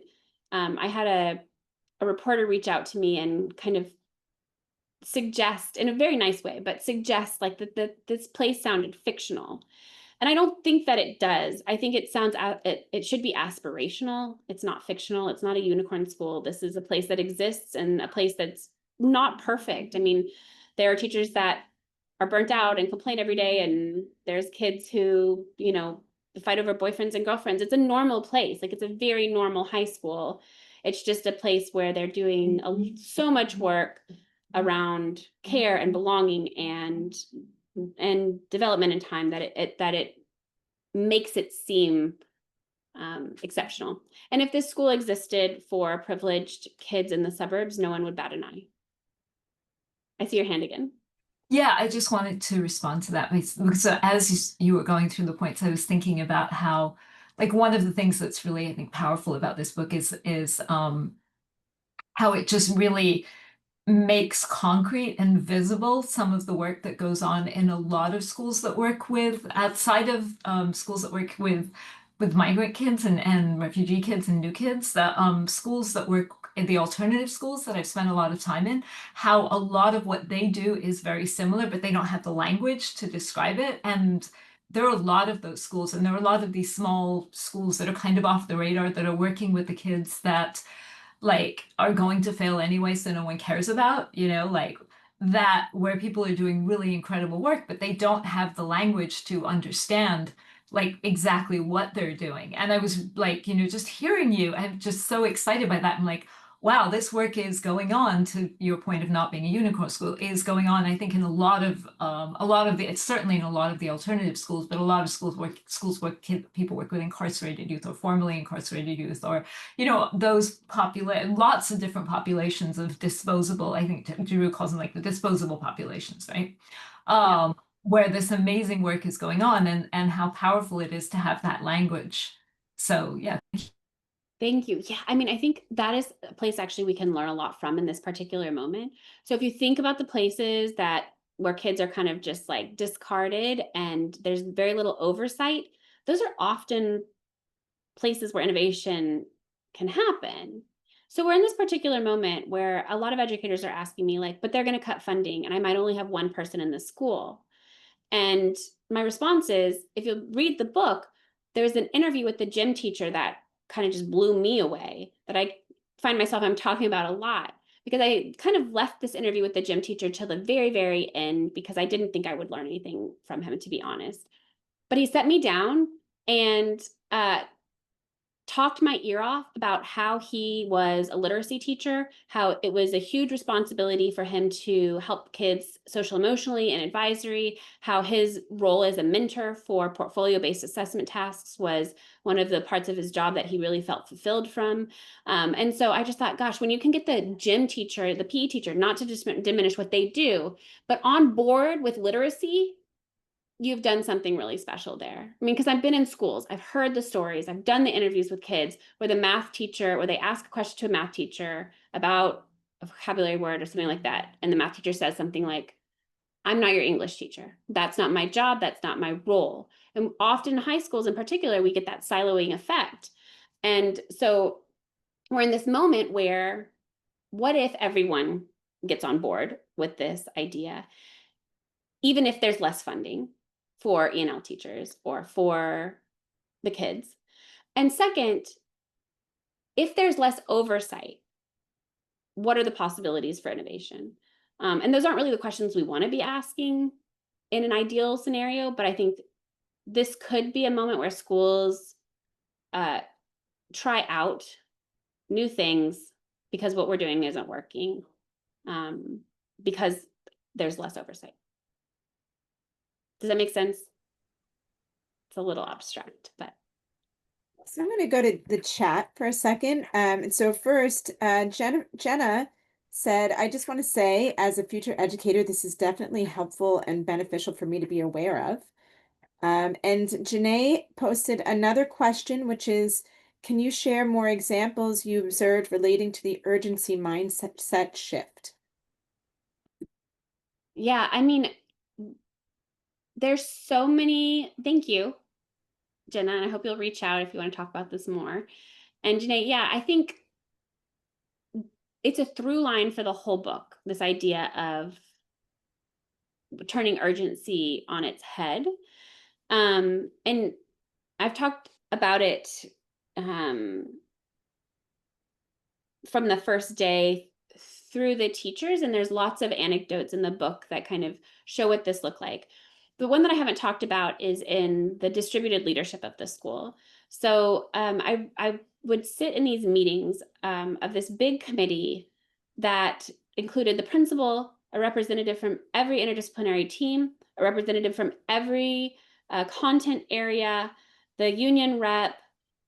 I had a reporter reach out to me and kind of suggest, in a very nice way, but suggest like that this place sounded fictional. And I don't think that it does. I think it sounds, it should be aspirational. It's not fictional. It's not a unicorn school. This is a place that exists and a place that's not perfect. I mean, there are teachers that are burnt out and complain every day. And there's kids who, fight over boyfriends and girlfriends. It's a normal place. Like, it's a very normal high school. It's just a place where they're doing so much work around care and belonging and development in time that it makes it seem exceptional. And if this school existed for privileged kids in the suburbs, no one would bat an eye. I see your hand again. Yeah, I just wanted to respond to that. So as you were going through the points, I was thinking about how, like, one of the things that's really, I think, powerful about this book is how it just really makes concrete and visible some of the work that goes on in a lot of schools that work with, outside of schools that work with migrant kids and refugee kids and new kids, the schools that work in the alternative schools that I've spent a lot of time in, how a lot of what they do is very similar, but they don't have the language to describe it. And there are a lot of those schools, and there are a lot of these small schools that are kind of off the radar, that are working with the kids that like are going to fail anyway, so no one cares about, like that, where people are doing really incredible work, but they don't have the language to understand like exactly what they're doing. And I was like, just hearing you, I'm just so excited by that. I'm like, wow, this work is going on, to your point of not being a unicorn school, is going on, I think, in a lot of it's certainly in a lot of the alternative schools, but a lot of schools where people work with incarcerated youth or formerly incarcerated youth, or, those lots of different populations of disposable, I think Drew calls them like the disposable populations, right? Where this amazing work is going on, and how powerful it is to have that language. So yeah. Thank you. Yeah, I mean, I think that is a place actually we can learn a lot from in this particular moment. So if you think about the places where kids are kind of just like discarded and there's very little oversight, those are often places where innovation can happen. So we're in this particular moment where a lot of educators are asking me like, but they're going to cut funding and I might only have one person in the school. And my response is, if you read the book, there's an interview with the gym teacher that kind of just blew me away, that I find myself I'm talking about a lot, because I kind of left this interview with the gym teacher till the very, very end because I didn't think I would learn anything from him, to be honest. But he set me down and talked my ear off about how he was a literacy teacher, how it was a huge responsibility for him to help kids social emotionally and advisory, how his role as a mentor for portfolio-based assessment tasks was one of the parts of his job that he really felt fulfilled from. And so I just thought, gosh, when you can get the gym teacher, the PE teacher, not to just diminish what they do, but on board with literacy, you've done something really special there. I mean, because I've been in schools, I've heard the stories, I've done the interviews with kids where the math teacher, where they ask a question to a math teacher about a vocabulary word or something like that. And the math teacher says something like, I'm not your English teacher. That's not my job. That's not my role. And often in high schools in particular, we get that siloing effect. And so we're in this moment where, what if everyone gets on board with this idea, even if there's less funding for E&L teachers or for the kids? And second, if there's less oversight, what are the possibilities for innovation? And those aren't really the questions we want to be asking in an ideal scenario, but I think this could be a moment where schools try out new things because what we're doing isn't working, because there's less oversight. Does that make sense? It's a little abstract, but. So I'm going to go to the chat for a second. And so first, Jenna said, I just want to say, as a future educator, this is definitely helpful and beneficial for me to be aware of. And Janae posted another question, which is, can you share more examples you observed relating to the urgency mindset shift? Yeah, I mean, there's so many. Thank you, Jenna, and I hope you'll reach out if you want to talk about this more. And Janae, yeah, I think it's a through line for the whole book, this idea of turning urgency on its head. And I've talked about it from the first day through the teachers, and there's lots of anecdotes in the book that kind of show what this looked like. The one that I haven't talked about is in the distributed leadership of the school. So I would sit in these meetings of this big committee that included the principal, a representative from every interdisciplinary team, a representative from every content area, the union rep,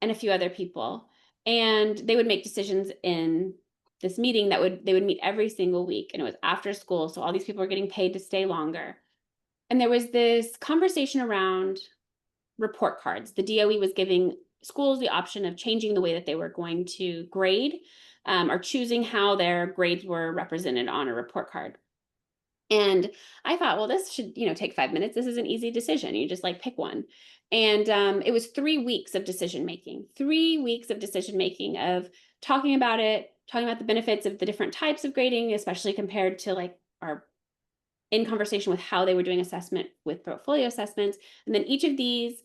and a few other people. And they would make decisions in this meeting they would meet every single week, and it was after school, so all these people were getting paid to stay longer. And there was this conversation around report cards. The DOE was giving schools the option of changing the way that they were going to grade, or choosing how their grades were represented on a report card. And I thought, well, this should, take 5 minutes. This is an easy decision. You just like pick one. And it was 3 weeks of decision making, 3 weeks of decision making, of talking about it, talking about the benefits of the different types of grading, especially compared to like our in conversation with how they were doing assessment with portfolio assessments. And then each of these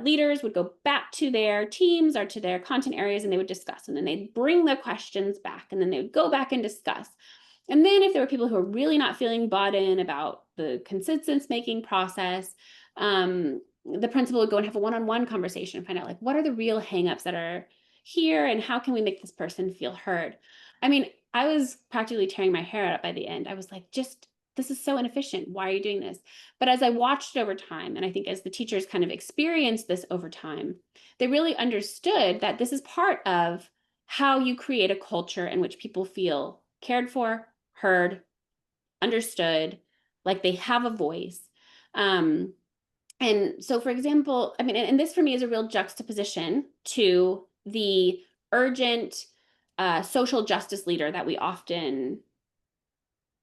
leaders would go back to their teams or to their content areas, and they would discuss. And then they'd bring the questions back, and then they would go back and discuss. And then if there were people who are really not feeling bought in about the consensus making process, the principal would go and have a one-on-one conversation and find out like, what are the real hangups that are here and how can we make this person feel heard? I mean, I was practically tearing my hair out by the end. I was like, this is so inefficient. Why are you doing this? But as I watched it over time, and I think as the teachers kind of experienced this over time, they really understood that this is part of how you create a culture in which people feel cared for, heard, understood, like they have a voice. And so, for example, I mean, and this for me is a real juxtaposition to the urgent social justice leader that we often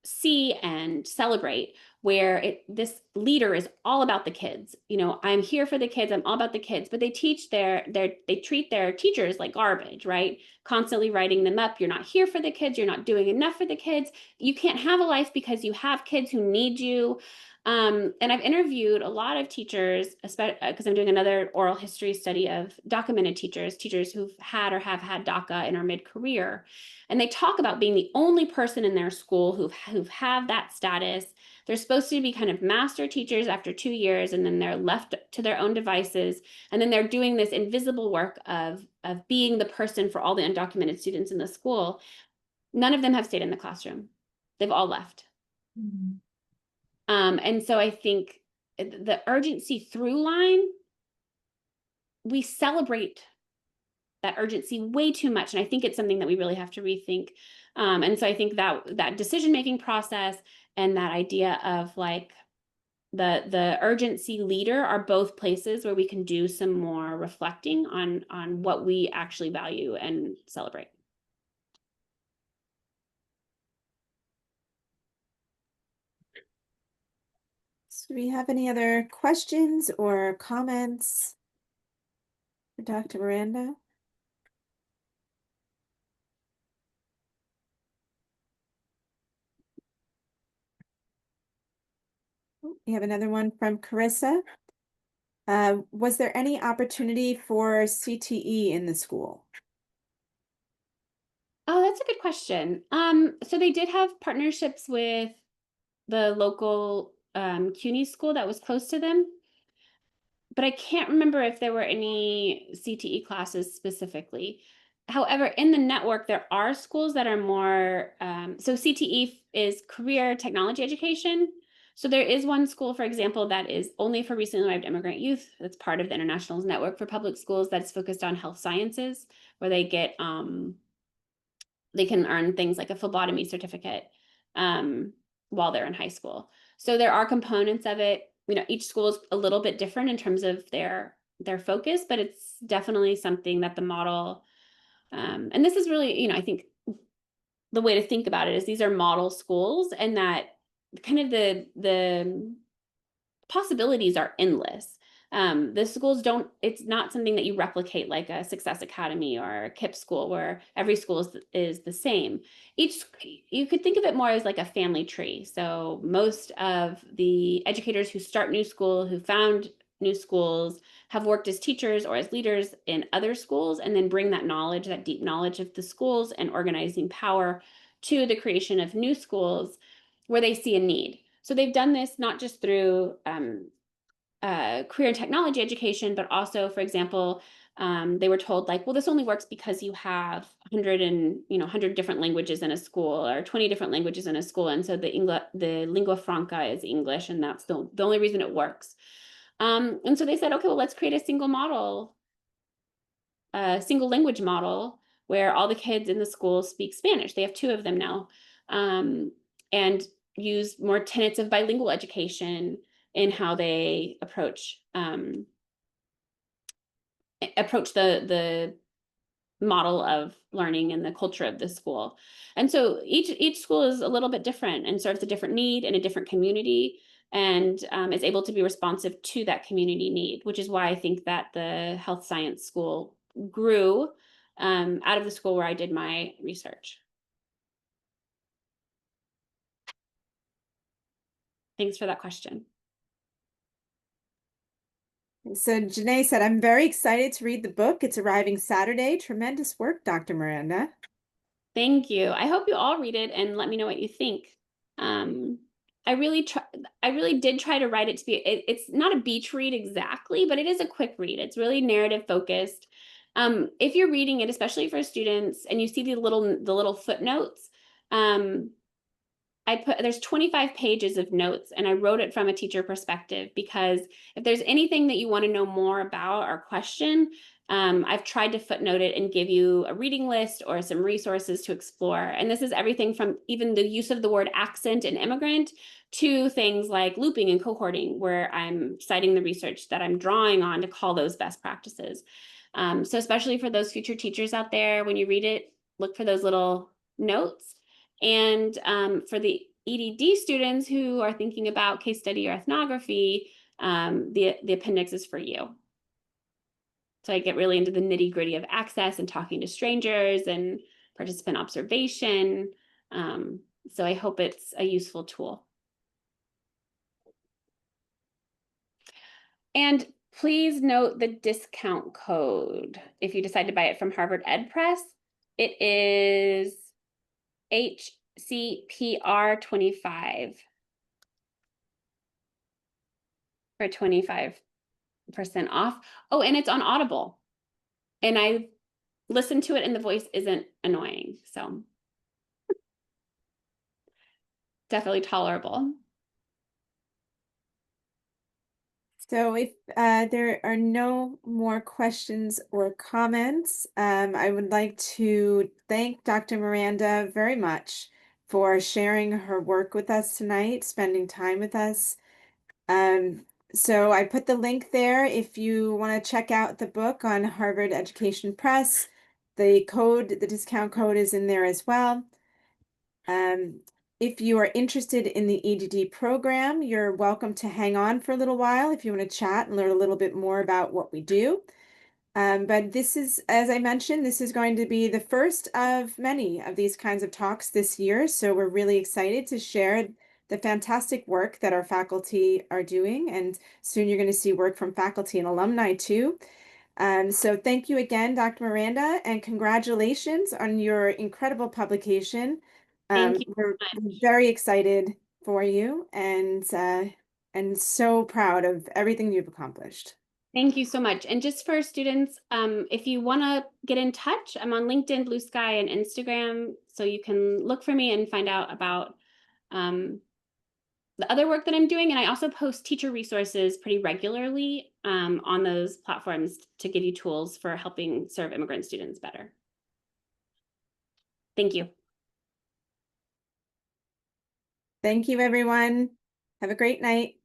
see and celebrate, where this leader is all about the kids. You know, I'm here for the kids, I'm all about the kids, but they treat their teachers like garbage, right? Constantly writing them up. You're not here for the kids, you're not doing enough for the kids. You can't have a life because you have kids who need you. And I've interviewed a lot of teachers, especially because I'm doing another oral history study of documented teachers who've had or have had DACA in our mid-career. And they talk about being the only person in their school who've have that status. They're supposed to be kind of master teachers after 2 years, and then they're left to their own devices. And then they're doing this invisible work of being the person for all the undocumented students in the school. None of them have stayed in the classroom. They've all left. Mm. And so I think the urgency through line, we celebrate that urgency way too much. And I think it's something that we really have to rethink. And so I think that decision-making process and that idea of like the urgency leader are both places where we can do some more reflecting on what we actually value and celebrate. So do we have any other questions or comments for Dr. Miranda? We have another one from Carissa. Was there any opportunity for CTE in the school? Oh, that's a good question. So they did have partnerships with the local CUNY school that was close to them, but I can't remember if there were any CTE classes specifically. However, in the network, there are schools that are more, so CTE is career technology education. So there is one school, for example, that is only for recently arrived immigrant youth. That's part of the International's network for public schools that's focused on health sciences, where they get, they can earn things like a phlebotomy certificate while they're in high school. So there are components of it. You know, each school is a little bit different in terms of their focus, but it's definitely something that the model, and this is really, you know, I think the way to think about it is these are model schools, and that kind of the possibilities are endless. The schools don't, it's not something that you replicate like a Success Academy or a KIPP school where every school is the same. You could think of it more as like a family tree. So most of the educators who start new school, who found new schools, have worked as teachers or as leaders in other schools, and then bring that knowledge, that deep knowledge of the schools and organizing power to the creation of new schools where they see a need. So they've done this not just through career and technology education, but also, for example, they were told like, well, this only works because you have 100 different languages in a school, or 20 different languages in a school, and so the lingua franca is English, and that's the only reason it works. And so they said, okay, well, let's create a single model, a single language model where all the kids in the school speak Spanish. They have 2 of them now, and use more tenets of bilingual education in how they approach the model of learning and the culture of the school. And so each school is a little bit different and serves a different need in a different community, and is able to be responsive to that community need, which is why I think that the health science school grew out of the school where I did my research. Thanks for that question. So Janae said, I'm very excited to read the book. It's arriving Saturday. Tremendous work, Dr. Miranda. Thank you. I hope you all read it and let me know what you think. I really did try to write it to be, it's not a beach read exactly, but it is a quick read. It's really narrative focused. If you're reading it, especially for students, and you see the little footnotes, there's 25 pages of notes, and I wrote it from a teacher perspective, because if there's anything that you want to know more about or question, I've tried to footnote it and give you a reading list or some resources to explore. And this is everything from even the use of the word accent in Immigrant to things like looping and cohorting, where I'm citing the research that I'm drawing on to call those best practices. So especially for those future teachers out there, when you read it, look for those little notes. And for the EDD students who are thinking about case study or ethnography, the appendix is for you. So I get really into the nitty-gritty of access and talking to strangers and participant observation. So I hope it's a useful tool. And please note the discount code. If you decide to buy it from Harvard Ed Press, it is HCPR25 for 25% off. Oh, and it's on Audible. And I listened to it and the voice isn't annoying. So definitely tolerable. So if there are no more questions or comments, I would like to thank Dr. Miranda very much for sharing her work with us tonight, spending time with us. So I put the link there if you want to check out the book on Harvard Education Press. The discount code is in there as well. If you are interested in the EDD program, you're welcome to hang on for a little while if you want to chat and learn a little bit more about what we do. But this is, as I mentioned, this is going to be the first of many of these kinds of talks this year. So we're really excited to share the fantastic work that our faculty are doing. And soon you're going to see work from faculty and alumni too. So thank you again, Dr. Miranda, and congratulations on your incredible publication. Thank you We're so much. very excited for you and so proud of everything you've accomplished. Thank you so much. And just for students, if you want to get in touch, I'm on LinkedIn, Blue Sky, and Instagram. So you can look for me and find out about the other work that I'm doing. And I also post teacher resources pretty regularly on those platforms to give you tools for helping serve immigrant students better. Thank you. Thank you, everyone. Have a great night.